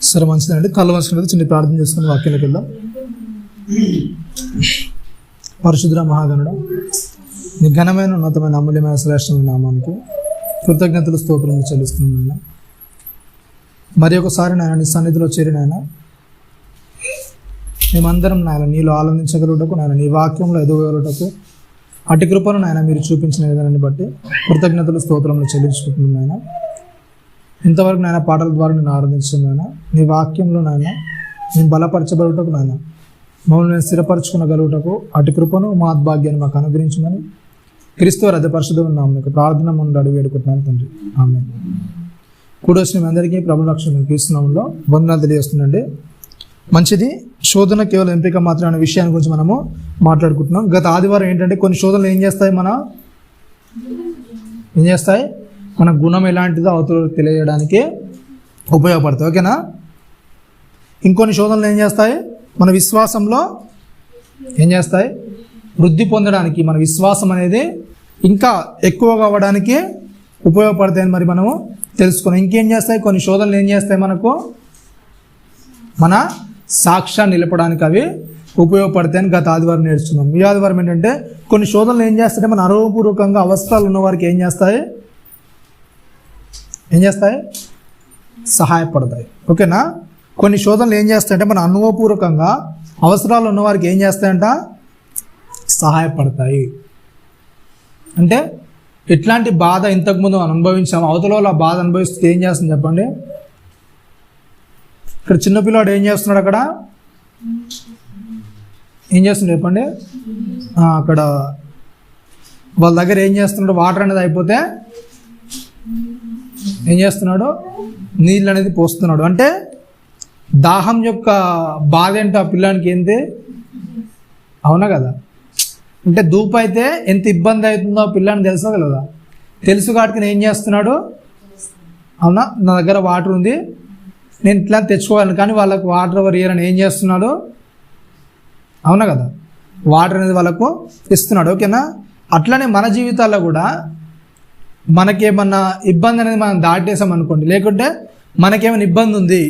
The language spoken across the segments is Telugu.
సరే, మంచిదండి. కళ్ళు వంచుకున్నది చిన్న ప్రార్థన చేసుకుని వాక్యంలోకి వెళ్దాం. పరిశుద్ధ మహాగణుడ, నీ ఘనమైన ఉన్నతమైన అమూల్యమైన శ్రేష్టమైన నామానికి కృతజ్ఞతలు స్తోత్రములు చెల్లిస్తున్నాను. మరి ఒకసారి నాయన నీ సన్నిధిలో చేరిన ఆయన మేమందరం నాయన నీలో ఆనందించగలుగుటకు, నాయన నీ వాక్యంలో ఎదగలుగుటకు అటు కృపను నాయన మీరు చూపించిన విధానాన్ని బట్టి కృతజ్ఞతలు స్తోత్రములు చెల్లించుకుంటున్నాను. నాయన ఇంతవరకు నాయన పాటల ద్వారా నేను ఆరాధించాను. నాయన నీ వాక్యంలో నాయన నేను బలపరచబడుటకు, నాయన మమ్మల్ని నేను స్థిరపరచుకునగలుగుటకు అటు కృపను మహద్భాగ్యాన్ని మాకు అనుగ్రహించమని క్రీస్తు రథ పరిశుద్ధమైన నామమున ప్రార్థన ముందు అడుగు వేడుకుంటున్నాను తండ్రి, ఆమేన్. కూడొచ్చిన మీ అందరికీ ప్రభు రక్షణ క్రీస్తు నామములో వందనాలు తెలియజేస్తున్నాండి. మంచిది. శోధన కేవలం ఎంపిక మాత్రం అనే విషయాన్ని గురించి మనము మాట్లాడుకుంటున్నాం. గత ఆదివారం ఏంటంటే కొన్ని శోధనలు ఏం చేస్తాయి, మన గుణం ఎలాంటిదో అవతలకు తెలియజేయడానికి ఉపయోగపడతాయి. ఓకేనా? ఇంకొన్ని శోధనలు ఏం చేస్తాయి, మన విశ్వాసంలో ఏం చేస్తాయి, వృద్ధి పొందడానికి, మన విశ్వాసం అనేది ఇంకా ఎక్కువగా అవ్వడానికి ఉపయోగపడతాయని మరి మనము తెలుసుకున్నాం. ఇంకేం చేస్తాయి, కొన్ని శోధనలు ఏం చేస్తాయి, మనకు మన సాక్ష్యాన్ని నిలపడానికి అవి ఉపయోగపడతాయని గత ఆదివారం నేర్చుకున్నాం. ఈ ఆదివారం ఏంటంటే కొన్ని శోధనలు ఏం చేస్తాయంటే మన అనుభవపూర్వకంగా అవసరాలు ఉన్నవారికి ఏం చేస్తాయి, సహాయపడతాయి. ఓకేనా? కొన్ని శోధనలు ఏం చేస్తాయంటే మన అనుభవపూర్వకంగా అవసరాలు ఉన్నవారికి ఏం చేస్తాయంట, సహాయపడతాయి. అంటే ఎట్లాంటి బాధ ఇంతకుముందు మనం అనుభవించాము, అవతల ఆ బాధ అనుభవిస్తే ఏం చేస్తుంది చెప్పండి. ఇక్కడ చిన్నపిల్లాడు ఏం చేస్తున్నాడు, అక్కడ ఏం చేస్తున్నాడు చెప్పండి. అక్కడ వాళ్ళ దగ్గర ఏం చేస్తున్నాడు, వాటర్ అనేది అయిపోతే ఏం చేస్తున్నాడు, నీళ్ళు అనేది పోస్తున్నాడు. అంటే దాహం యొక్క బాధ ఏంటో ఆ పిల్లానికి ఏంటి, అవునా కదా? అంటే ధూపు అయితే ఎంత ఇబ్బంది అవుతుందో ఆ పిల్లానికి తెలుసా కదా? తెలుసు కాబట్టి నేను ఏం చేస్తున్నాడు, అవునా, నా దగ్గర వాటర్ ఉంది, నేను ఇట్లా తెచ్చుకోగలను, కానీ వాళ్ళకు వాటర్ ఎవరు ఇయ్యరని ఏం చేస్తున్నాడు, అవునా కదా? వాటర్ అనేది వాళ్ళకు ఇస్తున్నాడు. ఓకేనా? అట్లనే మన జీవితాల్లో కూడా మనకేమన్నా ఇబ్బంది అనేది మనం దాటేసాం అనుకోండి, లేకుంటే మనకేమైనా ఇబ్బంది ఉంది,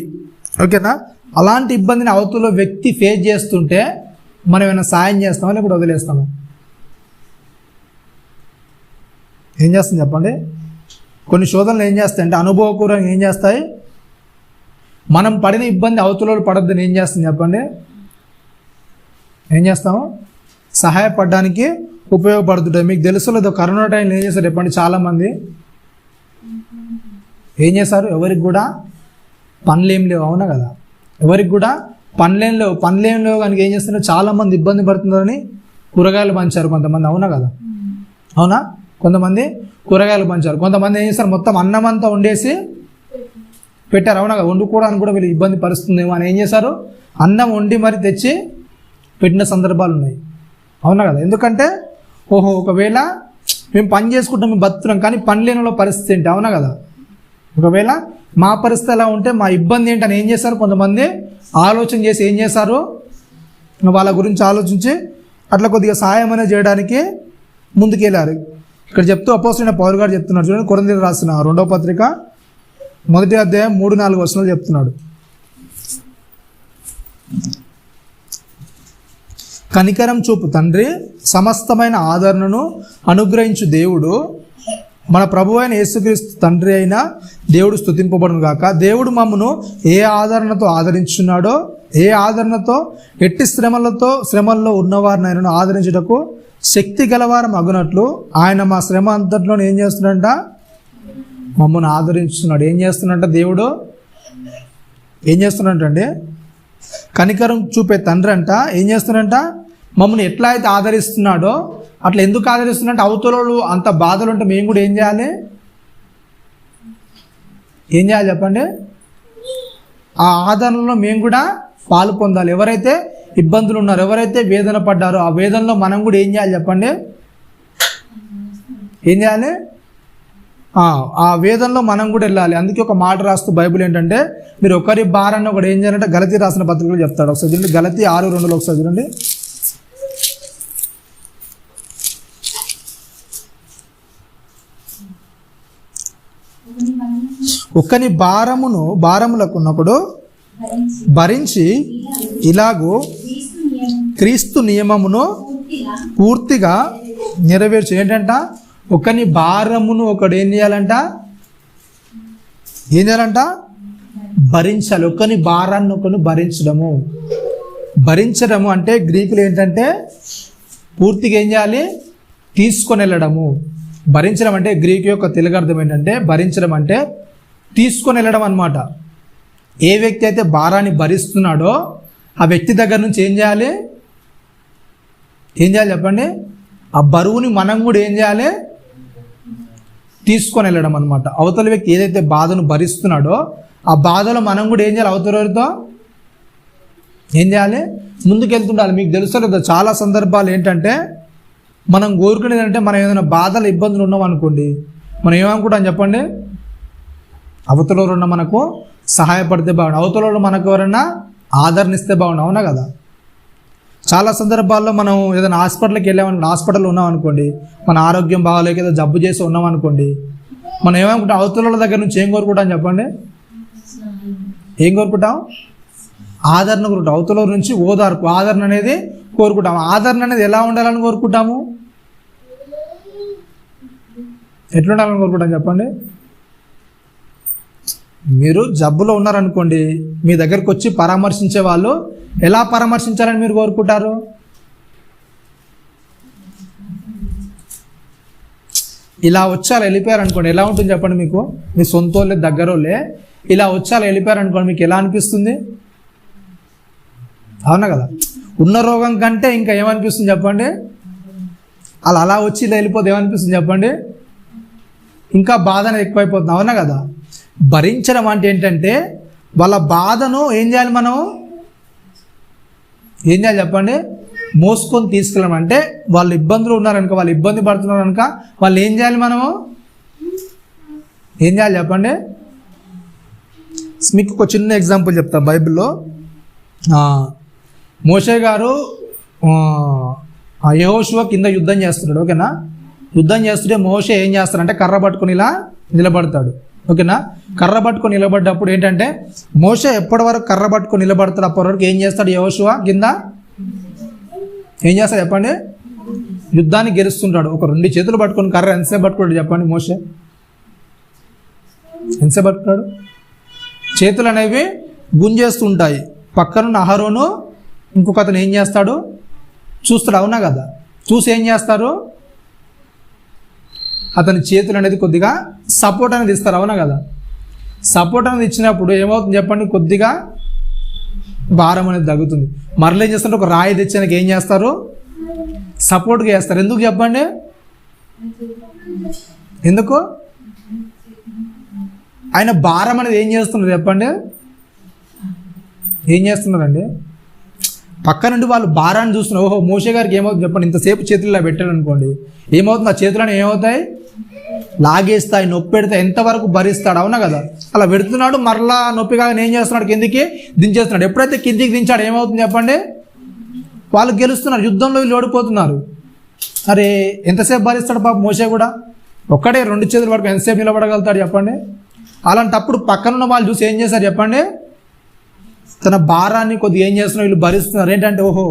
ఓకేనా, అలాంటి ఇబ్బందిని అవతల వ్యక్తి ఫేస్ చేస్తుంటే మనం ఏమైనా సాయం చేస్తామా లేకపోతే వదిలేస్తామా? ఏం చేస్తుంది చెప్పండి. కొన్ని శోధనలు ఏం చేస్తాయి అంటే అనుభవపూర్వకంగా ఏం చేస్తాయి, మనం పడిన ఇబ్బంది అవతల పడొద్దని ఏం చేస్తుంది చెప్పండి, ఏం చేస్తాము, సహాయపడడానికి ఉపయోగపడుతుంటాయి. మీకు తెలుసు లేదు, కరోనా టైంలో ఏం చేస్తారు చెప్పండి, చాలామంది ఏం చేశారు, ఎవరికి కూడా పనులు ఏం లేవు, అవునా కదా? ఎవరికి కూడా పనులేం లేవు కనుక ఏం చేస్తున్నారు, చాలామంది ఇబ్బంది పడుతున్నారని కూరగాయలు పంచారు కొంతమంది, అవునా కదా? అవునా? కొంతమంది కూరగాయలు పంచారు, కొంతమంది ఏం చేస్తారు, మొత్తం అన్నం అంతా వండేసి పెట్టారు, అవునా కదా? వండుకోవడానికి కూడా వీళ్ళు ఇబ్బంది పరుస్తుందేమో అని ఏం చేశారు, అన్నం వండి మరి తెచ్చి పెట్టిన సందర్భాలు ఉన్నాయి, అవునా కదా? ఎందుకంటే ఒకవేళ మేము పని చేసుకుంటాం, మేము బతుకున్నాం, కానీ పని లేని పరిస్థితి ఏంటి, అవునా కదా? ఒకవేళ మా పరిస్థితి ఎలా ఉంటే మా ఇబ్బంది ఏంటని ఏం చేశారు, కొంతమంది ఆలోచన చేసి ఏం చేశారు, వాళ్ళ గురించి ఆలోచించి అట్లా కొద్దిగా సహాయం అనేది చేయడానికి ముందుకెళ్ళారు. ఇక్కడ చెప్తూ అపోస్తలుడైన పౌలు గారు చెప్తున్నాడు చూడండి, కొరింథీయులకు రాసిన 2వ పత్రిక 1వ అధ్యాయం 3-4 వచనాలు చెప్తున్నాడు. కనికరం చూపు తండ్రి, సమస్తమైన ఆదరణను అనుగ్రహించు దేవుడు, మన ప్రభువైన యేసుక్రీస్తు తండ్రి అయిన దేవుడు స్తుతింపబడును గాక. దేవుడు మమ్మను ఏ ఆదరణతో ఆదరించున్నాడో, ఏ ఆదరణతో ఎట్టి శ్రమల్లో ఉన్నవారినైనా ఆదరించుటకు శక్తి గలవారం అగునట్లు ఆయన మా శ్రమ అంతట్లో ఏం చేస్తున్నాడంట, మమ్మల్ని ఆదరించున్నాడు. ఏం చేస్తున్నాడంట దేవుడు, ఏం చేస్తున్నాడంటే కనికరం చూపే తండ్రి అంట ఏం చేస్తున్నాడంట, మమ్మల్ని ఎట్లా అయితే ఆదరిస్తున్నాడో అట్లా ఎందుకు ఆదరిస్తున్నాడంటే అవతలలో అంత బాధలు ఉంటే మేము కూడా ఏం చేయాలి చెప్పండి, ఆ ఆదరణలో మేము కూడా పాలు పొందాలి. ఎవరైతే ఇబ్బందులు ఉన్నారో, ఎవరైతే వేదన పడ్డారో ఆ వేదనలో మనం కూడా ఏం చేయాలి చెప్పండి, ఏం చేయాలి, ఆ వేదనలో మనం కూడా వెళ్ళాలి. అందుకే ఒక మాట రాస్తూ బైబిల్ ఏంటంటే, మీరు ఒకరి భారాన్ని ఒకటి ఏం చేయాలంటే గలతీ రాసిన పత్రికలో చెప్తాడు. ఒకసారి చూడండి, గలతీ 6:2 ఒకసారి చూడండి. ఒకని భారములకున్నప్పుడు భరించి ఇలాగూ క్రీస్తు నియమమును పూర్తిగా నెరవేర్చు. ఏంటంట? ఒకని భారమును ఒకడు ఏం చేయాలంట? భరించాలి. ఒకని భారాన్ని ఒకరు భరించడము అంటే గ్రీకులు ఏంటంటే పూర్తిగా ఏం చేయాలి? తీసుకొని వెళ్ళడము. భరించడం అంటే గ్రీకు యొక్క తెలుగు అర్థం ఏంటంటే భరించడం అంటే తీసుకొని వెళ్ళడం అన్నమాట. ఏ వ్యక్తి అయితే భారాన్ని భరిస్తున్నాడో ఆ వ్యక్తి దగ్గర నుంచి ఏం చేయాలి చెప్పండి? ఆ బరువుని మనం కూడా ఏం చేయాలి? తీసుకొని వెళ్ళడం అనమాట. అవతల వ్యక్తి ఏదైతే బాధను భరిస్తున్నాడో ఆ బాధలో మనం కూడా ఏం చేయాలి? అవతలతో ఏం చేయాలి? ముందుకెళ్తుండాలి. మీకు తెలుసు చాలా సందర్భాలు ఏంటంటే మనం కోరుకునేది అంటే మనం ఏదైనా బాధలు ఇబ్బందులు ఉన్నాం అనుకోండి, మనం ఏమనుకుంటాం చెప్పండి? అవతల ఉన్న మనకు సహాయపడితే బాగుండు, అవతల మనకు ఎవరైనా ఆదరణిస్తే బాగుండు. అవునా కదా? చాలా సందర్భాల్లో మనం ఏదైనా హాస్పిటల్కి వెళ్ళామనుకోండి, హాస్పిటల్లో ఉన్నామనుకోండి, మన ఆరోగ్యం బాగాలేక ఏదో జబ్బు చేసి ఉన్నామనుకోండి, మనం ఏమనుకుంటాం? అవతల దగ్గర నుంచి ఏం కోరుకుంటాం చెప్పండి? ఏం కోరుకుంటాం? ఆదరణ కోరుకుంటాం. అవతల నుంచి ఓదార్పు, ఆదరణ అనేది కోరుకుంటాము. ఆదరణ అనేది ఎలా ఉండాలని కోరుకుంటాము? ఎట్లుండాలని కోరుకుంటాం చెప్పండి? మీరు జబ్బులో ఉన్నారనుకోండి, మీ దగ్గరకు వచ్చి పరామర్శించే వాళ్ళు ఎలా పరామర్శించాలని మీరు కోరుకుంటారు? ఇలా వచ్చారు వెళ్ళిపోయారు అనుకోండి, ఎలా ఉంటుంది చెప్పండి? మీకు మీ సొంత వాళ్ళే దగ్గర వాళ్ళే ఇలా వచ్చారు వెళ్ళిపోయారు అనుకోండి, మీకు ఎలా అనిపిస్తుంది? అవునా కదా? ఉన్న రోగం కంటే ఇంకా ఏమనిపిస్తుంది చెప్పండి? అలా వచ్చి ఇలా వెళ్ళిపోతే ఏమనిపిస్తుంది చెప్పండి? ఇంకా బాధ అనేది ఎక్కువైపోతుంది. అవునా కదా? భరించడం అంటే ఏంటంటే వాళ్ళ బాధను ఏం చేయాలి? మనం ఏం చేయాలి చెప్పండి? మోసుకొని తీసుకెళ్ళడం. అంటే వాళ్ళు ఇబ్బందులు ఉన్నారనుక, వాళ్ళు ఇబ్బంది పడుతున్నారు కనుక వాళ్ళు ఏం చేయాలి? మనము ఏం చేయాలి చెప్పండి? మీకు ఒక చిన్న ఎగ్జాంపుల్ చెప్తా. బైబిల్లో మోషే గారు యెహోషువ కింద యుద్ధం చేస్తున్నాడు. ఓకేనా? యుద్ధం చేస్తుంటే మోషే ఏం చేస్తాడంటే కర్ర పట్టుకొని ఇలా నిలబడతాడు. ఓకేనా? కర్ర పట్టుకొని నిలబడ్డప్పుడు ఏంటంటే మోషే ఎప్పటి వరకు కర్ర పట్టుకొని నిలబడతాడు అప్పటి వరకు ఏం చేస్తాడు? యెహోషువ కింద ఏం చేస్తాడు చెప్పండి? యుద్ధాన్ని గెలుస్తుంటాడు. ఒక 2 చేతులు పట్టుకొని కర్ర ఎంతసేపు పట్టుకుంటాడు చెప్పండి? మోషే ఎంతసేపు పట్టుకున్నాడు? చేతులు అనేవి గుంజేస్తుంటాయి. పక్కనున్న అహరోను ఇంకొక అతను ఏం చేస్తాడు? చూస్తాడు. అవునా కదా? చూసి ఏం చేస్తారు? అతని చేతులు అనేది కొద్దిగా సపోర్ట్ అనేది ఇస్తారు. అవునా కదా? సపోర్ట్ అనేది ఇచ్చినప్పుడు ఏమవుతుంది చెప్పండి? కొద్దిగా భారం అనేది తగ్గుతుంది. మరలు ఏం చేస్తారు? ఒక రాయి తెచ్చానికి ఏం చేస్తారు? సపోర్ట్గా చేస్తారు. ఎందుకు చెప్పండి? ఎందుకు? ఆయన భారం అనేది ఏం చేస్తున్నారు చెప్పండి? ఏం చేస్తున్నారండి? పక్క నుండి వాళ్ళు భారాన్ని చూస్తున్నారు. ఓహో, మోషే గారికి ఏమవుతుంది చెప్పండి? ఇంతసేపు చేతుల్లో పెట్టాడు అనుకోండి, ఏమవుతుంది? ఆ చేతులను ఏమవుతాయి? లాగేస్తాయి, నొప్పి పెడతాయి. ఎంతవరకు భరిస్తాడు? అవునా కదా? అలా పెడుతున్నాడు, మరలా నొప్పిగా ఏం చేస్తున్నాడు? కిందికి దించేస్తున్నాడు. ఎప్పుడైతే కిందికి దించాడు ఏమవుతుంది చెప్పండి? వాళ్ళు గెలుస్తున్నారు. యుద్ధంలో వీళ్ళు ఓడిపోతున్నారు. అరే, ఎంతసేపు భరిస్తాడు పాప మోషే కూడా? ఒక్కడే 2 చేతులు పట్టుకు ఎంతసేపు నిలబడగలుగుతాడు చెప్పండి? అలాంటప్పుడు పక్కనున్న వాళ్ళు చూసి ఏం చేశారు చెప్పండి? తన భారాన్ని కొద్దిగా ఏం చేస్తున్నారు? వీళ్ళు భరిస్తున్నారు. ఏంటంటే ఓహో,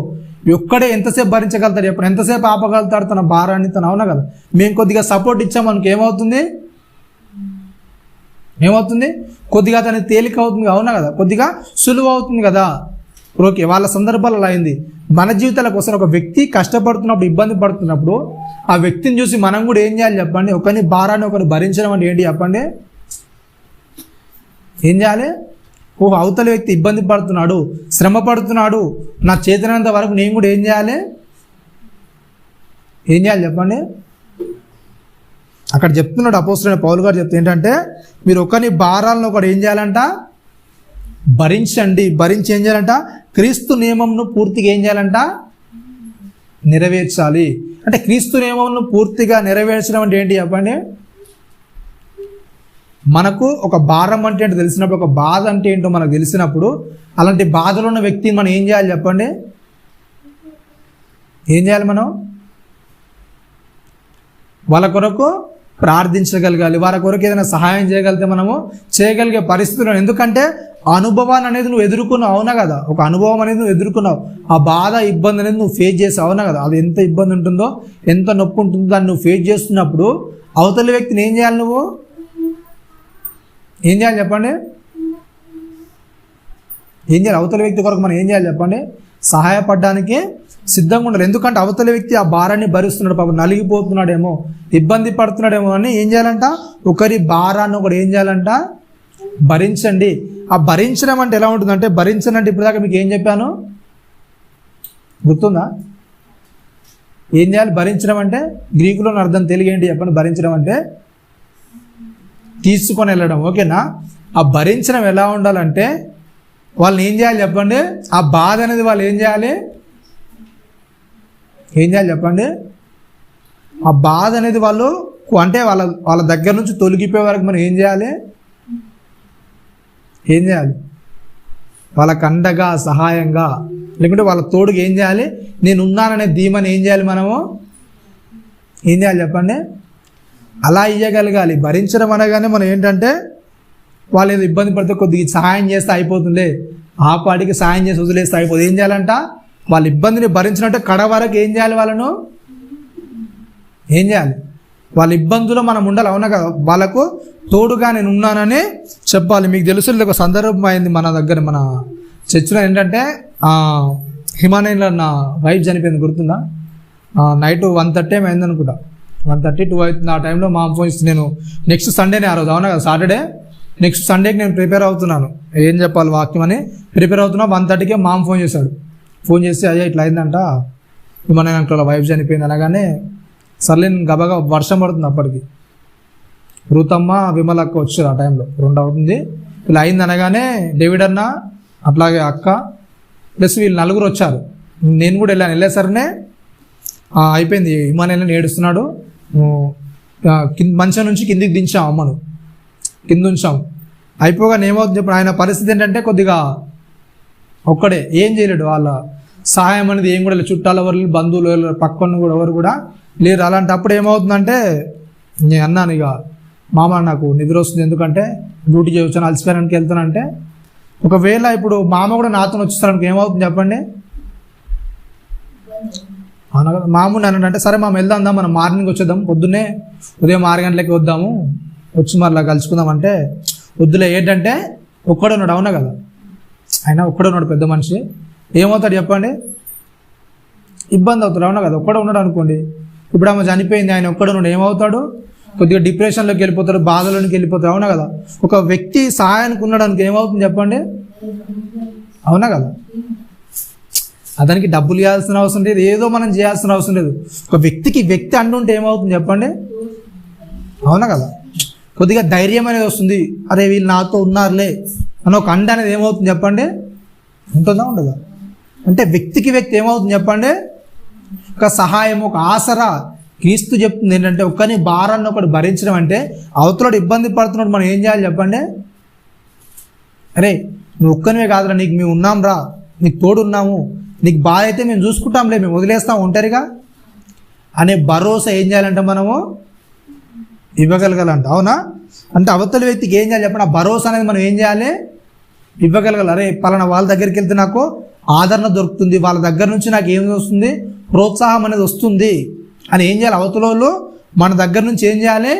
ఒక్కడే ఎంతసేపు భరించగలుగుతాడు చెప్పండి? ఎంతసేపు ఆపగలుగుతాడు తన భారాన్ని తను? అవునా కదా? మేము కొద్దిగా సపోర్ట్ ఇచ్చామనుకో ఏమవుతుంది? కొద్దిగా తనకి తేలిక అవుతుంది. అవునా కదా? కొద్దిగా సులువు అవుతుంది కదా? ఓకే, వాళ్ళ సందర్భాలు అలా అయింది. మన జీవితాల కోసం ఒక వ్యక్తి కష్టపడుతున్నప్పుడు, ఇబ్బంది పడుతున్నప్పుడు ఆ వ్యక్తిని చూసి మనం కూడా ఏం చేయాలి చెప్పండి? ఒకరిని భారాన్ని ఒకరు భరించడం అంటే ఏంటి చెప్పండి? ఏం చేయాలి? ఓహో, అవతల వ్యక్తి ఇబ్బంది పడుతున్నాడు, శ్రమ పడుతున్నాడు, నా చేతనంత వరకు నేను కూడా ఏం చేయాలి చెప్పండి? అక్కడ చెప్తున్నాడు అపోస్తలుడైన పౌలు గారు చెప్తే ఏంటంటే మీరు ఒకరిని భారాలను ఒకటి ఏం చేయాలంట? భరించండి. భరించి ఏం చేయాలంట? క్రీస్తు నియమంను పూర్తిగా ఏం చేయాలంట? నెరవేర్చాలి. అంటే క్రీస్తు నియమంను పూర్తిగా నెరవేర్చడం అంటే ఏంటి చెప్పండి? మనకు ఒక భారం అంటే ఏంటో తెలిసినప్పుడు, ఒక బాధ అంటే ఏంటో మనకు తెలిసినప్పుడు, అలాంటి బాధలో ఉన్న వ్యక్తిని మనం ఏం చేయాలి చెప్పండి? ఏం చేయాలి మనం? వాళ్ళ కొరకు ప్రార్థించగలగాలి, వారి కొరకు ఏదైనా సహాయం చేయగలిగితే మనము చేయగలిగే పరిస్థితులు. ఎందుకంటే అనుభవాన్ని అనేది నువ్వు ఎదుర్కొన్నావు, అవునా కదా? ఒక అనుభవం అనేది నువ్వు ఎదుర్కొన్నావు, ఆ బాధ ఇబ్బంది అనేది నువ్వు ఫేస్ చేసావు, అవునా కదా? అది ఎంత ఇబ్బంది ఉంటుందో, ఎంత నొప్పి ఉంటుందో దాన్ని నువ్వు ఫేస్ చేస్తున్నప్పుడు అవతలి వ్యక్తిని ఏం చేయాలి? నువ్వు ఏం చేయాలి చెప్పండి? ఏం చేయాలి? అవతలి వ్యక్తి కొరకు మనం ఏం చేయాలి చెప్పండి? సహాయపడడానికి సిద్ధంగా ఉండాలి. ఎందుకంటే అవతలి వ్యక్తి ఆ భారాన్ని భరిస్తున్నాడు, పాపం నలిగిపోతున్నాడేమో, ఇబ్బంది పడుతున్నాడేమో అని ఏం చేయాలంట? ఒకరి భారాన్ని ఒకటి ఏం చేయాలంట? భరించండి. ఆ భరించడం అంటే ఎలా ఉంటుందంటే, భరించడం అంటే ఇప్పుడు దాకా మీకు ఏం చెప్పాను గుర్తుందా? ఏం చేయాలి? భరించడం అంటే గ్రీకులో అర్థం, తెలుగు ఏంటి చెప్పండి? భరించడం అంటే తీసుకొని వెళ్ళడం, ఓకేనా? ఆ భరించడం ఎలా ఉండాలంటే వాళ్ళని ఏం చేయాలి చెప్పండి? ఆ బాధ అనేది వాళ్ళు ఏం చేయాలి చెప్పండి? ఆ బాధ అనేది వాళ్ళు అంటే వాళ్ళ దగ్గర నుంచి తొలగిపోయే వరకు మనం ఏం చేయాలి? వాళ్ళకి అండగా, సహాయంగా, లేకుంటే వాళ్ళ తోడుగా ఏం చేయాలి? నేను ఉన్నాననే ధీమని ఏం చేయాలి? మనము ఏం చేయాలి చెప్పండి? అలా ఇవ్వగలగాలి. భరించడం అనగానే మనం ఏంటంటే వాళ్ళు ఏదో ఇబ్బంది పడితే కొద్దిగా సహాయం చేస్తే అయిపోతుందే, ఆ పాటికి సహాయం చేసి వదిలేస్తే అయిపోతుంది. ఏం చేయాలంట? వాళ్ళ ఇబ్బందిని భరించినట్టే కడ వరకు ఏం చేయాలి? వాళ్ళను ఏం చేయాలి? వాళ్ళ ఇబ్బందులు మనం ఉండాలి, అవునా కదా? వాళ్ళకు తోడుగా నేను ఉన్నానని చెప్పాలి. మీకు తెలుసు ఒక సందర్భం అయింది మన దగ్గర, మన చర్చిలో ఏంటంటే హిమాలయంలో నా వైఫ్ చనిపోయింది, గుర్తుందా? నైట్ 1:30 అయింది అనుకుంటా, 1:30, 2 అవుతుంది. ఆ టైంలో మా ఫోన్ ఇస్తే నేను నెక్స్ట్ సండేనే, ఆ రోజు అవునా కదా, సాటర్డే, నెక్స్ట్ సండేకి నేను ప్రిపేర్ అవుతున్నాను, ఏం చెప్పాలి వాక్యం అని ప్రిపేర్ అవుతున్నా. 1:30కే మామ ఫోన్ చేశాడు. ఫోన్ చేసి అయ్యా ఇట్లా అయిందంట, హిమాలయం అంకుల్ వైఫ్ చనిపోయింది అనగానే సర్లే నేను గబగా, వర్షం పడుతుంది అప్పటికి, రుతమ్మ విమలక్క వచ్చారు ఆ టైంలో, 2 అవుతుంది. ఇలా అయింది అనగానే డేవిడ్ అన్న అట్లాగే అక్క ప్లస్ వీళ్ళు 4 వచ్చారు. నేను కూడా వెళ్ళేసరినే అయిపోయింది. హిమాలయంలో ఏడుస్తున్నాడు, మంచం నుంచి కిందికి దించాం, అమ్మను కింద ఉంచాం. అయిపోగానే ఏమవుతుంది ఇప్పుడు ఆయన పరిస్థితి ఏంటంటే కొద్దిగా ఒక్కడే, ఏం చేయలేడు. వాళ్ళ సహాయం అనేది ఏం కూడా లేదు, చుట్టాలు ఎవరు, బంధువులు పక్కన కూడా ఎవరు కూడా లేరు. అలాంటప్పుడు ఏమవుతుందంటే నేను అన్నాను, ఇక మామ నాకు నిద్ర వస్తుంది, ఎందుకంటే డ్యూటీ చేయొచ్చాను, అలసిపోయానికి వెళ్తానంటే, ఒకవేళ ఇప్పుడు మామ కూడా నాతో వచ్చేస్తానికి ఏమవుతుంది చెప్పండి? మామూలు అన్నాడంటే సరే మామ వెళ్దాం, మనం మార్నింగ్ వచ్చేద్దాం, పొద్దున్నే ఉదయం 6 గంటలకి వద్దాము, వచ్చి మరలా కలుసుకుందాం అంటే వద్దులే. ఏంటంటే ఒక్కడే ఉన్నాడు, అవునా కదా? ఆయన ఒక్కడే ఉన్నాడు, పెద్ద మనిషి, ఏమవుతాడు చెప్పండి? ఇబ్బంది అవుతాడు, అవునా కదా? ఒక్కడే ఉన్నాడు అనుకోండి, ఇప్పుడు ఆమె చనిపోయింది, ఆయన ఒక్కడే ఉన్నాడు, ఏమవుతాడు? కొద్దిగా డిప్రెషన్లోకి వెళ్ళిపోతాడు, బాధలోనికి వెళ్ళిపోతాడు, అవునా కదా? ఒక వ్యక్తి సహాయానికి ఉన్నాడు అనుకో ఏమవుతుంది చెప్పండి? అవునా కదా? అతనికి డబ్బులు ఇవ్వాల్సిన అవసరం లేదు, ఏదో మనం చేయాల్సిన అవసరం లేదు. ఒక వ్యక్తి అంటుంటే ఏమవుతుంది చెప్పండి? అవునా కదా? కొద్దిగా ధైర్యం అనేది వస్తుంది, అరే వీళ్ళు నాతో ఉన్నారులే అని ఒక అండ అనేది ఏమవుతుంది చెప్పండి? ఉంటుందా ఉండదా? అంటే వ్యక్తికి వ్యక్తి ఏమవుతుంది చెప్పండి? ఒక సహాయం, ఒక ఆసరా. క్రీస్తు చెప్తుంది ఏంటంటే ఒక్కని భారాన్ని ఒకటి భరించడం అంటే, అవతలడు ఇబ్బంది పడుతున్నాడు, మనం ఏం చేయాలి చెప్పండి? అరే నువ్వు ఒక్కనివే కాదురా, నీకు మేము ఉన్నాం రా, నీకు తోడు ఉన్నాము, నీకు బాధ అయితే మేము చూసుకుంటాంలే, మేము వదిలేస్తాం ఒంటరిగా అనే భరోసా ఏం చేయాలంటే మనము ఇవ్వగలగాలంట, అవునా? అంటే అవతల వ్యక్తికి ఏం చేయాలి చెప్పండి? ఆ భరోసా అనేది మనం ఏం చేయాలి? ఇవ్వగలగాలి. అరే పలానా వాళ్ళ దగ్గరికి వెళ్తే నాకు ఆదరణ దొరుకుతుంది, వాళ్ళ దగ్గర నుంచి నాకు ఏం వస్తుంది? ప్రోత్సాహం అనేది వస్తుంది అని ఏం చేయాలి? అవతల వాళ్ళు మన దగ్గర నుంచి ఏం చేయాలి?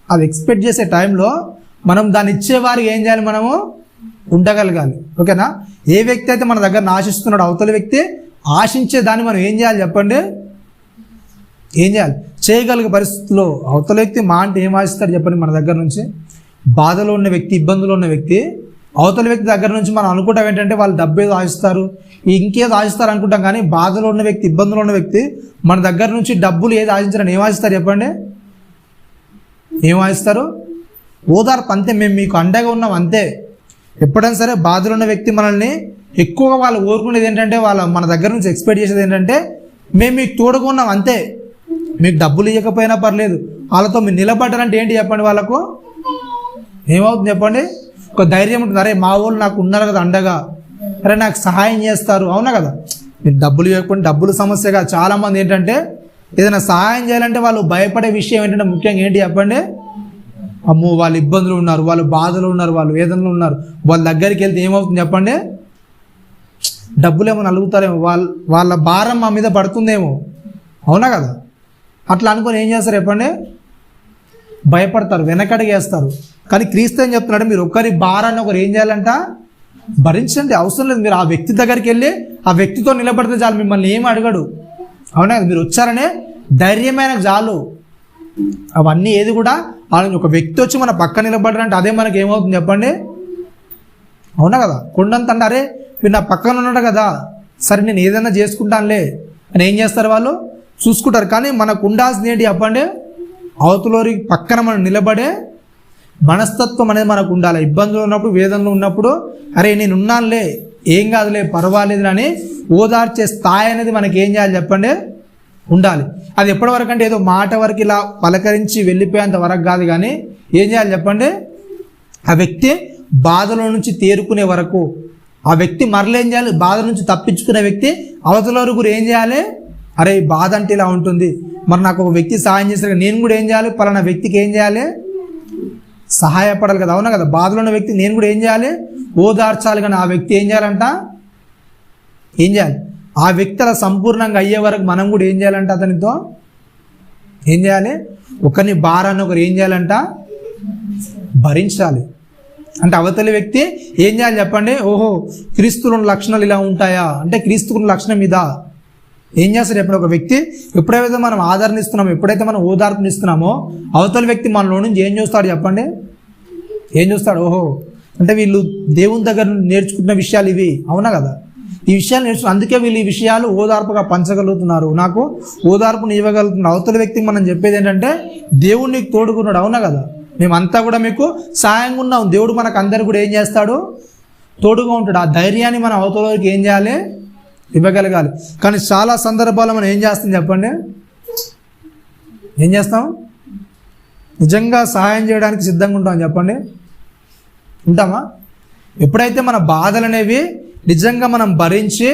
అది ఎక్స్పెక్ట్ చేసే టైంలో మనం దాన్ని ఇచ్చేవారికి ఏం చేయాలి? మనము ఉండగలగాలి, ఓకేనా? ఏ వ్యక్తి అయితే మన దగ్గర ఆశిస్తున్నాడు, అవతల వ్యక్తి ఆశించే దాన్ని మనం ఏం చేయాలి చెప్పండి? ఏం చేయాలి? చేయగలిగే పరిస్థితుల్లో. అవతల వ్యక్తి మా అంటే ఏం ఆశిస్తాడు చెప్పండి? మన దగ్గర నుంచి బాధలో ఉన్న వ్యక్తి, ఇబ్బందులో ఉన్న వ్యక్తి, అవతల వ్యక్తి దగ్గర నుంచి మనం అనుకుంటాం ఏంటంటే వాళ్ళు డబ్బు ఏదో ఆశిస్తారు, ఇంకేదో ఆశిస్తారు అనుకుంటాం. కానీ బాధలో ఉన్న వ్యక్తి, ఇబ్బందులో ఉన్న వ్యక్తి మన దగ్గర నుంచి డబ్బులు ఏది ఆశించారని ఏం ఆశిస్తారు చెప్పండి? ఏం ఆశిస్తారు? ఓదార్పు, అంతే, మేము మీకు అండగా ఉన్నాం అంతే. ఎప్పుడైనా సరే బాధలో ఉన్న వ్యక్తి మనల్ని ఎక్కువగా వాళ్ళు కోరుకునేది ఏంటంటే, మన దగ్గర నుంచి ఎక్స్పెక్ట్ చేసేది ఏంటంటే, మేము మీకు తోడుగా ఉన్నాం అంతే, మీకు డబ్బులు ఇవ్వకపోయినా పర్లేదు, వాళ్ళతో మీరు నిలబడ్డారంటే ఏంటి చెప్పండి? వాళ్ళకు ఏమవుతుంది చెప్పండి? ఒక ధైర్యం ఉంటుంది, అరే మా వాళ్ళు నాకు ఉన్నారు కదా అండగా, అరే నాకు సహాయం చేస్తారు, అవునా కదా? మీరు డబ్బులు ఇవ్వకపోయినా డబ్బులు సమస్యగా చాలామంది ఏంటంటే ఏదైనా సహాయం చేయాలంటే వాళ్ళు భయపడే విషయం ఏంటంటే ముఖ్యంగా ఏంటి చెప్పండి, అమ్మో వాళ్ళు ఇబ్బందులు ఉన్నారు, వాళ్ళు బాధలు ఉన్నారు, వాళ్ళు వేదనలు ఉన్నారు, వాళ్ళ దగ్గరికి వెళ్తే ఏమవుతుంది చెప్పండి, డబ్బులేమో నలుగుతారేమో, వాళ్ళ భారం మా మీద పడుతుందేమో, అవునా కదా? అట్లా అనుకొని ఏం చేస్తారు చెప్పండి, భయపడతారు, వెనకడిగేస్తారు. కానీ క్రీస్తు ఏం చెప్తున్నాడు, మీరు ఒకరి భారాన్ని ఒకరు ఏం చేయాలంట, భరించండి. అవసరం లేదు, మీరు ఆ వ్యక్తి దగ్గరికి వెళ్ళి ఆ వ్యక్తితో నిలబడితే చాలు, మిమ్మల్ని ఏం అడగడు, అవునా కదా? మీరు వచ్చారనే ధైర్యమైన చాలు. అవన్నీ ఏది కూడా ఒక వ్యక్తి వచ్చి మన పక్క నిలబడారంటే అదే మనకి ఏమవుతుంది చెప్పండి, అవునా కదా? కొండంత అంటే అరే మీరు నా పక్కన ఉన్నాడు కదా, సరే నేను ఏదైనా చేసుకుంటానులే అని ఏం చేస్తారు, వాళ్ళు చూసుకుంటారు. కానీ మనకు ఉండాల్సింది ఏంటి చెప్పండి, అవతలోరి పక్కన మనం నిలబడే మనస్తత్వం అనేది మనకు ఉండాలి. ఇబ్బందులు ఉన్నప్పుడు, వేదనలు ఉన్నప్పుడు అరే నేను ఉన్నానులే, ఏం కాదులే, పర్వాలేదు అని ఓదార్చే స్థాయి అనేది మనకి ఏం చేయాలి చెప్పండి, ఉండాలి. అది ఎప్పటి వరకు అంటే ఏదో మాట వరకు ఇలా పలకరించి వెళ్ళిపోయేంత వరకు కాదు, కానీ ఏం చేయాలి చెప్పండి, ఆ వ్యక్తి బాధలో నుంచి తేరుకునే వరకు, ఆ వ్యక్తి మరలేం చేయాలి, బాధ నుంచి తప్పించుకునే వ్యక్తి అవతల వరకు ఏం చేయాలి, అరే బాధ అంటే ఇలా ఉంటుంది, మరి నాకు ఒక వ్యక్తి సహాయం చేశారు, నేను కూడా ఏం చేయాలి, పలానా వ్యక్తికి ఏం చేయాలి, సహాయపడాలి కదా, అవునా కదా? బాధలో ఉన్న వ్యక్తి నేను కూడా ఏం చేయాలి, ఓదార్చాలి. కానీ ఆ వ్యక్తి ఏం చేయాలంట, ఏం చేయాలి, ఆ వ్యక్తి అలా సంపూర్ణంగా అయ్యే వరకు మనం కూడా ఏం చేయాలంట, అతనితో ఏం చేయాలి, ఒకరిని భారాన్ని ఒకరు ఏం చేయాలంట, భరించాలి. అంటే అవతలి వ్యక్తి ఏం చేయాలి చెప్పండి, ఓహో క్రీస్తులో లక్షణాలు ఇలా ఉంటాయా అంటే క్రీస్తుకున్న లక్షణం ఇదా, ఏం చేస్తారు ఎప్పుడు ఒక వ్యక్తి ఎప్పుడైతే మనం ఆదరణ ఇస్తున్నామో, ఎప్పుడైతే మనం ఓదార్పునిస్తున్నామో అవతల వ్యక్తి మనలో నుంచి ఏం చూస్తాడు చెప్పండి, ఏం చూస్తాడు, ఓహో అంటే వీళ్ళు దేవుని దగ్గర నేర్చుకున్న విషయాలు ఇవి, అవునా కదా? ఈ విషయాలు నేర్చుకుని అందుకే వీళ్ళు ఈ విషయాలు ఓదార్పుగా పంచగలుగుతున్నారు, నాకు ఓదార్పుని ఇవ్వగలుగుతున్నారు. అవతల వ్యక్తికి మనం చెప్పేది ఏంటంటే దేవుడు నీకు తోడుకున్నాడు, అవునా కదా? మేమంతా కూడా మీకు సాయంగా ఉన్నాం, దేవుడు మనకు అందరు కూడా ఏం చేస్తాడు, తోడుగా ఉంటాడు. ఆ ధైర్యాన్ని మనం అవతల వరకు ఏం చేయాలి, ఇవ్వగలగాలి. కానీ చాలా సందర్భాల్లో మనం ఏం చేస్తాం చెప్పండి, ఏం చేస్తాం, నిజంగా సహాయం చేయడానికి సిద్ధంగా ఉంటాం చెప్పండి, ఉంటామా? ఎప్పుడైతే మన బాధలు అనేవి నిజంగా మనం భరించి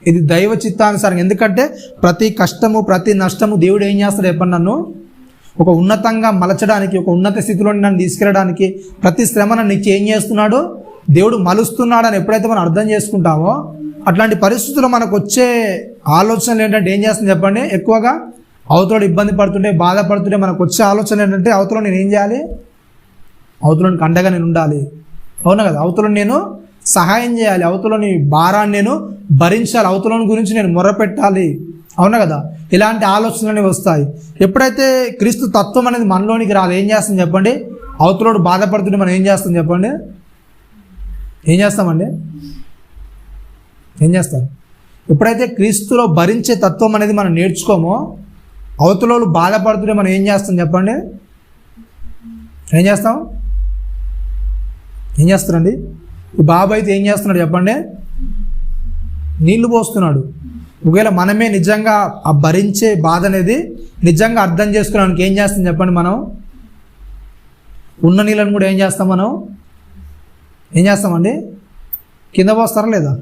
ఇది దైవ చిత్తానుసారం, ఎందుకంటే ప్రతి కష్టము ప్రతి నష్టము దేవుడు ఏం చేస్తాడు చెప్పండి, నన్ను ఒక ఉన్నతంగా మలచడానికి, ఒక ఉన్నత స్థితిలో నన్ను తీసుకెళ్ళడానికి, ప్రతి శ్రమ నన్ను ఏం చేస్తున్నాడు, దేవుడు మలుస్తున్నాడు అని ఎప్పుడైతే మనం అర్థం చేసుకుంటామో, అట్లాంటి పరిస్థితుల్లో మనకు వచ్చే ఆలోచనలు ఏంటంటే ఏం చేస్తుంది చెప్పండి, ఎక్కువగా అవతల ఇబ్బంది పడుతుంటే బాధపడుతుంటే మనకు వచ్చే ఆలోచన ఏంటంటే అవతల నేను ఏం చేయాలి, అవతలకి అండగా నేను ఉండాలి, అవునా కదా? అవతల నేను సహాయం చేయాలి, అవతలని భారాన్ని నేను భరించాలి, అవతలని గురించి నేను మొరపెట్టాలి, అవునా కదా? ఇలాంటి ఆలోచనలు అనేవి వస్తాయి. ఎప్పుడైతే క్రీస్తు తత్వం అనేది మనలోనికి రాదు, ఏం చేస్తుంది చెప్పండి, అవతలోడు బాధపడుతుంటే మనం ఏం చేస్తాం చెప్పండి, ఏం చేస్తామండి, ఏం చేస్తాం? ఎప్పుడైతే క్రీస్తులో భరించే తత్వం అనేది మనం నేర్చుకోమో, అవతలోడు బాధపడుతుంటే మనం ఏం చేస్తాం చెప్పండి, ఏం చేస్తాం, ఏం చేస్తారండి? ఈ బాబు అయితే ఏం చేస్తున్నాడు చెప్పండి, నీళ్లు పోస్తున్నాడు. ఒకవేళ మనమే నిజంగా ఆ భరించే బాధ అనేది నిజంగా అర్థం చేసుకోవడానికి ఏం చేస్తాం చెప్పండి, మనం ఉన్న నీళ్ళని కూడా ఏం చేస్తాం, మనం ఏం చేస్తామండి, కింద పోస్తారా లేదా,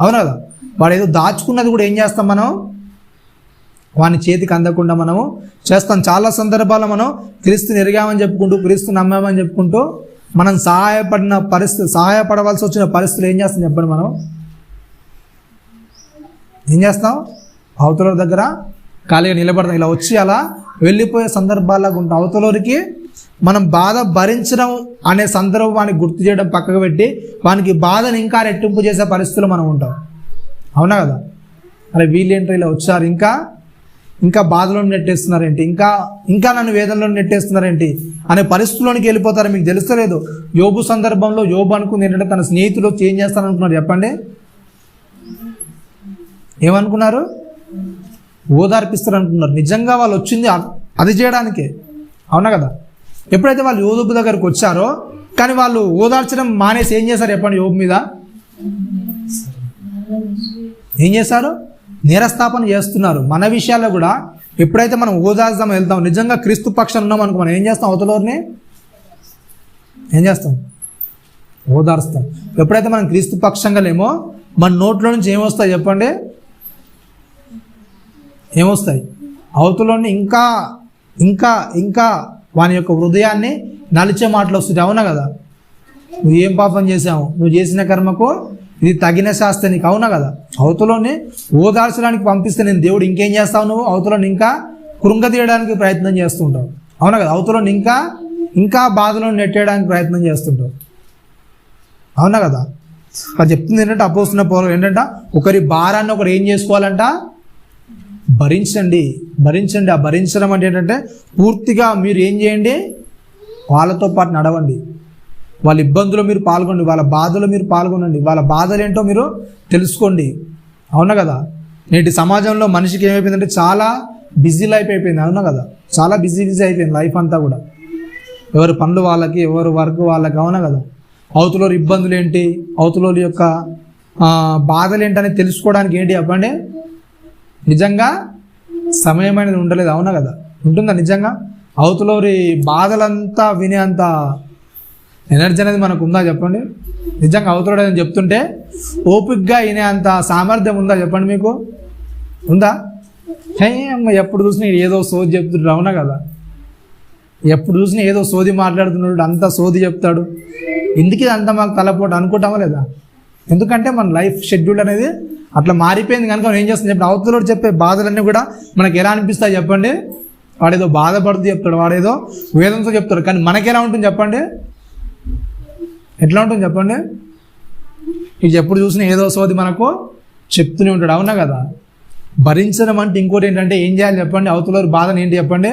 అవునా కదా? వాడు ఏదో దాచుకున్నది కూడా ఏం చేస్తాం, మనం వాని చేతికి అందకుండా మనము చేస్తాం. చాలా సందర్భాల్లో మనం క్రీస్తుని ఎరిగామని చెప్పుకుంటూ, క్రీస్తు నమ్మామని చెప్పుకుంటూ మనం సహాయపడవలసి వచ్చిన పరిస్థితులు ఏం చేస్తాం చెప్పండి, మనం ఏం చేస్తాం, అవతల దగ్గర ఖాళీగా నిలబడతాం, ఇలా వచ్చి అలా వెళ్ళిపోయే సందర్భాలకు ఉంటాం. అవతలకి మనం బాధ భరించడం అనే సందర్భాన్ని గుర్తు చేయడం పక్కకు పెట్టి వానికి బాధను ఇంకా రెట్టింపు చేసే పరిస్థితులు మనం ఉంటాం, అవునా కదా? అరే వీళ్ళేంటో ఇలా వచ్చారు, ఇంకా బాధలో నెట్టేస్తున్నారేంటి, ఇంకా నన్ను వేదనలో నెట్టేస్తున్నారేంటి అనే పరిస్థితుల్లోనికి వెళ్ళిపోతారు. మీకు తెలుస్తలేదు, యోబు సందర్భంలో యోబు అనుకుంది ఏంటంటే తన స్నేహితులు చేంజ్ చేస్తారనుకున్నారు చెప్పండి, ఏమనుకున్నారు, ఓదార్పిస్తారు అనుకున్నారు. నిజంగా వాళ్ళు వచ్చింది అది చేయడానికే, అవునా కదా? ఎప్పుడైతే వాళ్ళు యోబు దగ్గరకు వచ్చారో, కానీ వాళ్ళు ఓదార్చడం మానేసి ఏం చేశారు చెప్పండి, యోబు మీద ఏం చేశారు, నేరస్థాపన చేస్తున్నారు. మన విషయాల్లో కూడా ఎప్పుడైతే మనం ఓదార్చడం వెళ్తాం, నిజంగా క్రీస్తు పక్షాన ఉన్నాం అనుకో, మనం ఏం చేస్తాం, అవతలనే ఏం చేస్తాం, ఓదార్స్తాం. ఎప్పుడైతే మనం క్రీస్తు పక్షంగా లేమో మన నోట్లో నుంచి ఏమొస్తాయి చెప్పండి, ఏమొస్తాయి, అవతలని ఇంకా ఇంకా ఇంకా వాని యొక్క హృదయాన్ని నలిచే మాటలు వస్తుంది. అవునా కదా? నువ్వు ఏం పాపం చేసావు, నువ్వు చేసిన కర్మకు ఇది తగిన శాస్త్రం నీకు. అవునా కదా? అవతలని ఓదార్చడానికి పంపిస్తే నేను దేవుడు ఇంకేం చేస్తావు, నువ్వు అవతలని ఇంకా కృంగతీయడానికి ప్రయత్నం చేస్తుంటావు. అవునా కదా? అవతలని ఇంకా ఇంకా బాధలో నెట్టేయడానికి ప్రయత్నం చేస్తుంటావు. అవునా కదా? అది చెప్తుంది ఏంటంటే అపోస్తున్న పౌలు ఏంటంటే ఒకరి భారాన్ని ఒకరు ఏం చేసుకోవాలంట, భరించండి. భరించండి. ఆ భరించడం అంటే ఏంటంటే పూర్తిగా మీరు ఏం చేయండి, వాళ్ళతో పాటు నడవండి. వాళ్ళ ఇబ్బందులు మీరు పాల్గొండి, వాళ్ళ బాధలు మీరు పాల్గొనండి, వాళ్ళ బాధలు ఏంటో మీరు తెలుసుకోండి. అవునా కదా? నేటి సమాజంలో మనిషికి ఏమైపోయిందంటే చాలా బిజీ లైఫ్ అయిపోయింది. అవునా కదా? చాలా బిజీ అయిపోయింది లైఫ్ అంతా కూడా. ఎవరి పనులు వాళ్ళకి, ఎవరు వర్క్ వాళ్ళకి. అవునా కదా? అవతల ఇబ్బందులు ఏంటి, అవతల యొక్క బాధలు ఏంటని తెలుసుకోవడానికి ఏంటి చెప్పండి, నిజంగా సమయం అనేది ఉండలేదు. అవునా కదా? ఉంటుందా నిజంగా? అవతలరి బాధలంతా వినే అంత ఎనర్జీ అనేది మనకు ఉందా చెప్పండి? నిజంగా అవతల ఏదైనా చెప్తుంటే ఓపికగా వినే అంత సామర్థ్యం ఉందా చెప్పండి? మీకు ఉందా? అమ్మ ఎప్పుడు చూసినా ఏదో సోది చెప్తుంటాడు. అవునా కదా? ఎప్పుడు చూసినా ఏదో సోది మాట్లాడుతున్నాడు, అంతా సోది చెప్తాడు. ఎందుకు ఇదంతా మాకు తలపోటు అనుకుంటామా లేదా? ఎందుకంటే మన లైఫ్ షెడ్యూల్ అనేది అట్లా మారిపోయింది కనుక మనం ఏం చేస్తాం చెప్పండి, అవతల చెప్పే బాధలన్నీ కూడా మనకి ఎలా అనిపిస్తాయి చెప్పండి? వాడేదో బాధపడుతూ చెప్తాడు, వాడేదో వేదంతో చెప్తాడు, కానీ మనకి ఎలా ఉంటుంది చెప్పండి? ఎట్లా ఉంటుంది చెప్పండి? ఇది ఎప్పుడు చూసినా ఏదో సోది మనకు చెప్తూనే ఉంటాడు. అవునా కదా? భరించడం అంటే ఇంకోటి ఏంటంటే ఏం చేయాలి చెప్పండి, అవతల బాధను ఏంటి చెప్పండి,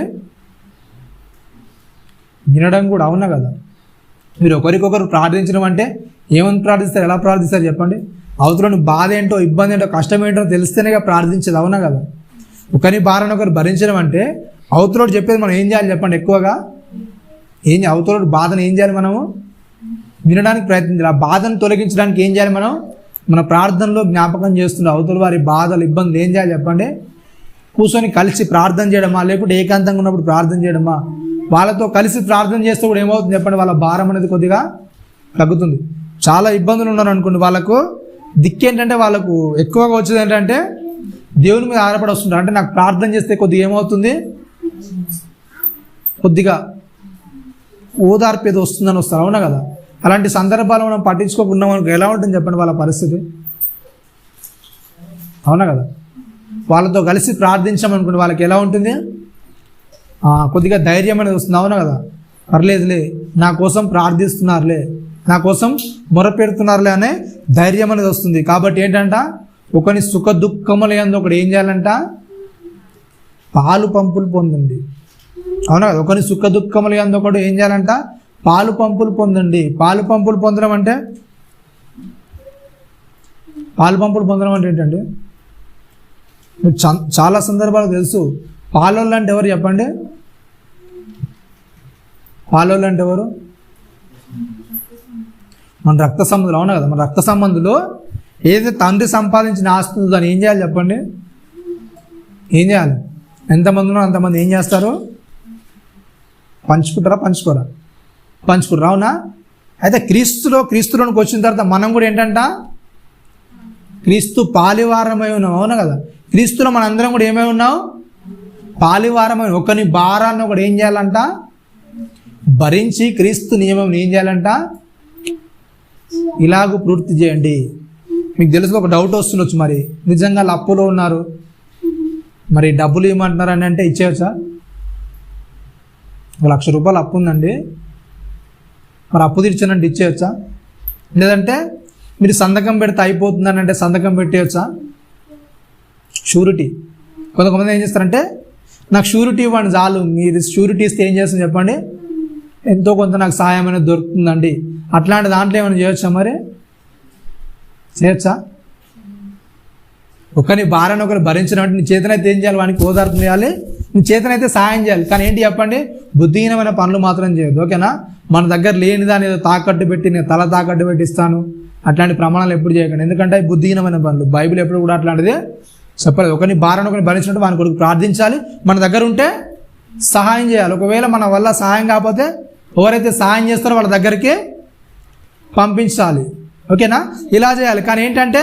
వినడం కూడా. అవునా కదా? మీరు ఒకరికొకరు ప్రార్థించడం అంటే ఏమని ప్రార్థిస్తారు, ఎలా ప్రార్థిస్తారు చెప్పండి? అవతలని బాధ ఏంటో, ఇబ్బంది ఏంటో, కష్టం ఏంటో తెలిస్తేనే ప్రార్థించేది. అవునా కదా? ఒకరి భారాన్ని ఒకరు భరించడం అంటే అవతలోడు చెప్పేది మనం ఏం చేయాలి చెప్పండి, ఎక్కువగా అవతలోడు బాధను ఏం చేయాలి, మనము వినడానికి ప్రయత్నించాలి. ఆ బాధను తొలగించడానికి ఏం చేయాలి, మనం మన ప్రార్థనలో జ్ఞాపకం చేస్తున్న అవతల వారి బాధలు, ఇబ్బందులు ఏం చేయాలి చెప్పండి? కూర్చొని కలిసి ప్రార్థన చేయడమా, లేకుంటే ఏకాంతంగా ఉన్నప్పుడు ప్రార్థన చేయడమా? వాళ్ళతో కలిసి ప్రార్థన చేస్తే కూడా ఏమవుతుంది చెప్పండి, వాళ్ళ భారం అనేది కొద్దిగా తగ్గుతుంది. చాలా ఇబ్బందులు ఉన్నారు అనుకోండి, వాళ్ళకు దిక్కేంటంటే వాళ్ళకు ఎక్కువగా వచ్చేది ఏంటంటే దేవుని మీద ఆధారపడి వస్తుంటారు. అంటే నాకు ప్రార్థన చేస్తే కొద్దిగా ఏమవుతుంది, కొద్దిగా ఓదార్పు ఏదో వస్తుందని వస్తారు. అవునా కదా? అలాంటి సందర్భాలు మనం పట్టించుకోకుండా మనకు ఎలా ఉంటుంది చెప్పండి వాళ్ళ పరిస్థితి? అవునా కదా? వాళ్ళతో కలిసి ప్రార్థించామనుకోండి వాళ్ళకి ఎలా ఉంటుంది, కొద్దిగా ధైర్యం అనేది వస్తుంది. అవునా కదా? పర్లేదులే, నా కోసం ప్రార్థిస్తున్నారులే, నా కోసం మొరపెడుతున్నారులే అనే ధైర్యం అనేది వస్తుంది. కాబట్టి ఏంటంట, ఒకని సుఖ దుఃఖములు యందు ఒకడు ఏం చేయాలంట, పాలు పంపులు పొందండి. అవునా కదా? ఒకని సుఖ దుఃఖములు యందు ఒకడు ఏం చేయాలంట, పాలు పంపులు పొందండి. పాలు పంపులు పొందడం అంటే ఏంటంటే మీకు చాలా సందర్భాలు తెలుసు. పాలోళ్ళు అంటే ఎవరు చెప్పండి? పాలోళ్ళు అంటే ఎవరు? మన రక్త సంబంధులు. అవునా కదా? మన రక్త సంబంధులు ఏదైతే తండ్రి సంపాదించిన ఆస్తి ఉందో దాన్ని ఏం చేయాలి చెప్పండి? ఏం చేయాలి? ఎంతమంది ఉన్నారో అంతమంది ఏం చేస్తారు? పంచుకుంటారా? పంచుకుంటారు. అవునా? అయితే క్రీస్తులోనికి వచ్చిన తర్వాత మనం కూడా ఏంటంట, క్రీస్తు పాలివారమై ఉన్నాం. అవునా కదా? క్రీస్తులో మన అందరం కూడా ఏమై ఉన్నాం, పాలివారమై. ఒకని భారాన్ని ఒకటి ఏం చేయాలంట, భరించి క్రీస్తు నియమం ఏం చేయాలంట, ఇలాగూ పూర్తి చేయండి. మీకు తెలుసు, ఒక డౌట్ వస్తుండొచ్చు, మరి నిజంగా అప్పులో ఉన్నారు, మరి డబ్బులు ఇవ్వమంటున్నారు అని అంటే ఇచ్చేయచ్చా? 1,00,000 రూపాయలు అప్పు ఉందండి, మరి అప్పు తీర్చానంటే ఇచ్చేయచ్చా? లేదంటే మీరు సంతకం పెడితే అయిపోతుందని అంటే సంతకం పెట్టేయచ్చా? షూరిటీ. కొంతమంది ఏం చేస్తారంటే, నాకు షూరిటీ ఇవ్వండి చాలు, మీరు షూరిటీ ఇస్తే ఏం చేస్తుంది చెప్పండి, ఎంతో కొంత నాకు సహాయం అనేది దొరుకుతుందండి. అట్లాంటి దాంట్లో ఏమైనా చేయొచ్చా? మరి చేయొచ్చా? ఒకరి భారాన్ని ఒకరు భరించినట్టు నీ చేతనైతే ఏం చేయాలి, వానికి ఓదార్పు చేయాలి, నీ చేతనైతే సహాయం చేయాలి. కానీ ఏంటి చెప్పండి, బుద్ధిహీనమైన పనులు మాత్రం చేయదు. ఓకేనా? మన దగ్గర లేని దాన్ని ఏదో తాకట్టు పెట్టి నేను తల తాకట్టు పెట్టిస్తాను, అట్లాంటి ప్రమాణాలు ఎప్పుడు చేయకండి. ఎందుకంటే అవి బుద్ధిహీనమైన పనులు. బైబిల్ ఎప్పుడు కూడా అట్లాంటిదే చెప్పలేదు. ఒకరిని భారాన్ని ఒకరిని భరించినట్టు వాని కొరకు ప్రార్థించాలి, మన దగ్గర ఉంటే సహాయం చేయాలి. ఒకవేళ మన వల్ల సహాయం కాకపోతే ఎవరైతే సహాయం చేస్తారో వాళ్ళ దగ్గరికి పంపించాలి. ఓకేనా? ఇలా చేయాలి. కానీ ఏంటంటే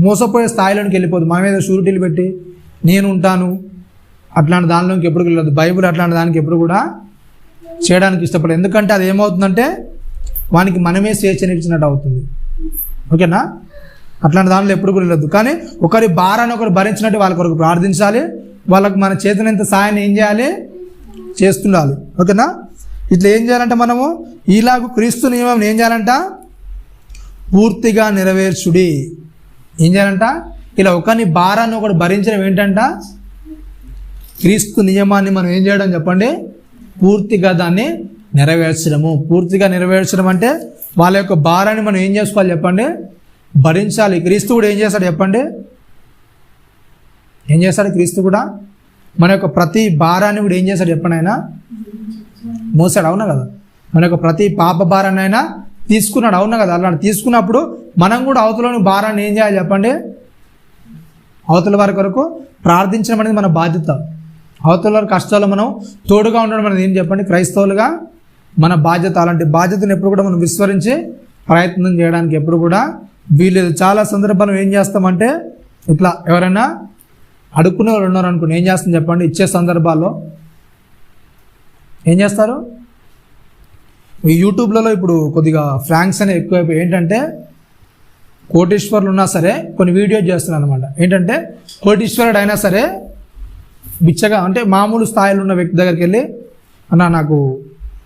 మోసపోయే స్థాయిలోకి వెళ్ళిపోదు. మన మీద షూరిటీలు పెట్టి నేను ఉంటాను, అట్లాంటి దానిలోకి ఎప్పుడు వెళ్ళదు. బైబిల్ అట్లాంటి దానికి ఎప్పుడు కూడా చేయడానికి ఇష్టపడదు. ఎందుకంటే అది ఏమవుతుందంటే వానికి మనమే స్వేచ్ఛనిచ్చినట్టు అవుతుంది. ఓకేనా? అట్లాంటి దానిలో ఎప్పుడు కూడా వెళ్ళదు. కానీ ఒకరి భారాన్ని ఒకరు భరించినట్టు వాళ్ళ కొరకు ప్రార్థించాలి. వాళ్ళకు మన చేతనంత సాయాన్ని ఏం చేయాలి? చేస్తుండాలి. ఓకేనా? ఇట్లా ఏం చేయాలంటే మనము ఇలాగ క్రీస్తు నియమం ఏం చేయాలంట? పూర్తిగా నెరవేర్చుడి. ఏం చేయాలంట? ఇలా ఒకరిని భారాన్ని ఒకటి భరించడం ఏంటంట? క్రీస్తు నియమాన్ని మనం ఏం చేయడం చెప్పండి? పూర్తిగా దాన్ని నెరవేర్చడము. పూర్తిగా నెరవేర్చడం అంటే వాళ్ళ యొక్క భారాన్ని మనం ఏం చేసుకోవాలి చెప్పండి? భరించాలి. క్రీస్తు కూడా ఏం చేస్తాడు చెప్పండి? ఏం చేస్తాడు క్రీస్తు కూడా? మన యొక్క ప్రతి భారాన్ని కూడా ఏం చేస్తాడు చెప్పండి? ఆయన మోసాడు. అవునా కదా? మన యొక్క ప్రతి పాప భారాన్ని ఆయన తీసుకున్నాడు. అవునా కదా? అలా తీసుకున్నప్పుడు మనం కూడా అవతలని భారాన్ని ఏం చేయాలి చెప్పండి? అవతల వారి కొరకు ప్రార్థించడం అనేది మన బాధ్యత. అవతల వారి కష్టాల్లో మనం తోడుగా ఉండడం అనేది ఏం చెప్పండి? క్రైస్తవులుగా మన బాధ్యత. అలాంటి బాధ్యతను ఎప్పుడు కూడా మనం విస్మరించి ప్రయత్నం చేయడానికి ఎప్పుడు కూడా వీలేదు. చాలా సందర్భాలు ఏం చేస్తామంటే ఇట్లా ఎవరైనా అడుక్కునే వాళ్ళు ఉన్నారు అనుకుని ఏం చేస్తుంది చెప్పండి? ఇచ్చే సందర్భాల్లో ఏం చేస్తారు? ఈ యూట్యూబ్లలో ఇప్పుడు కొద్దిగా ఫ్రాంక్స్ అనేవి ఎక్కువైపోయి ఏంటంటే కోటీశ్వరులు ఉన్నా సరే కొన్ని వీడియోస్ చేస్తున్నారు అనమాట. ఏంటంటే కోటీశ్వరుడు అయినా సరే బిచ్చగా అంటే మామూలు స్థాయిలో ఉన్న వ్యక్తి దగ్గరికి వెళ్ళి అన్న నాకు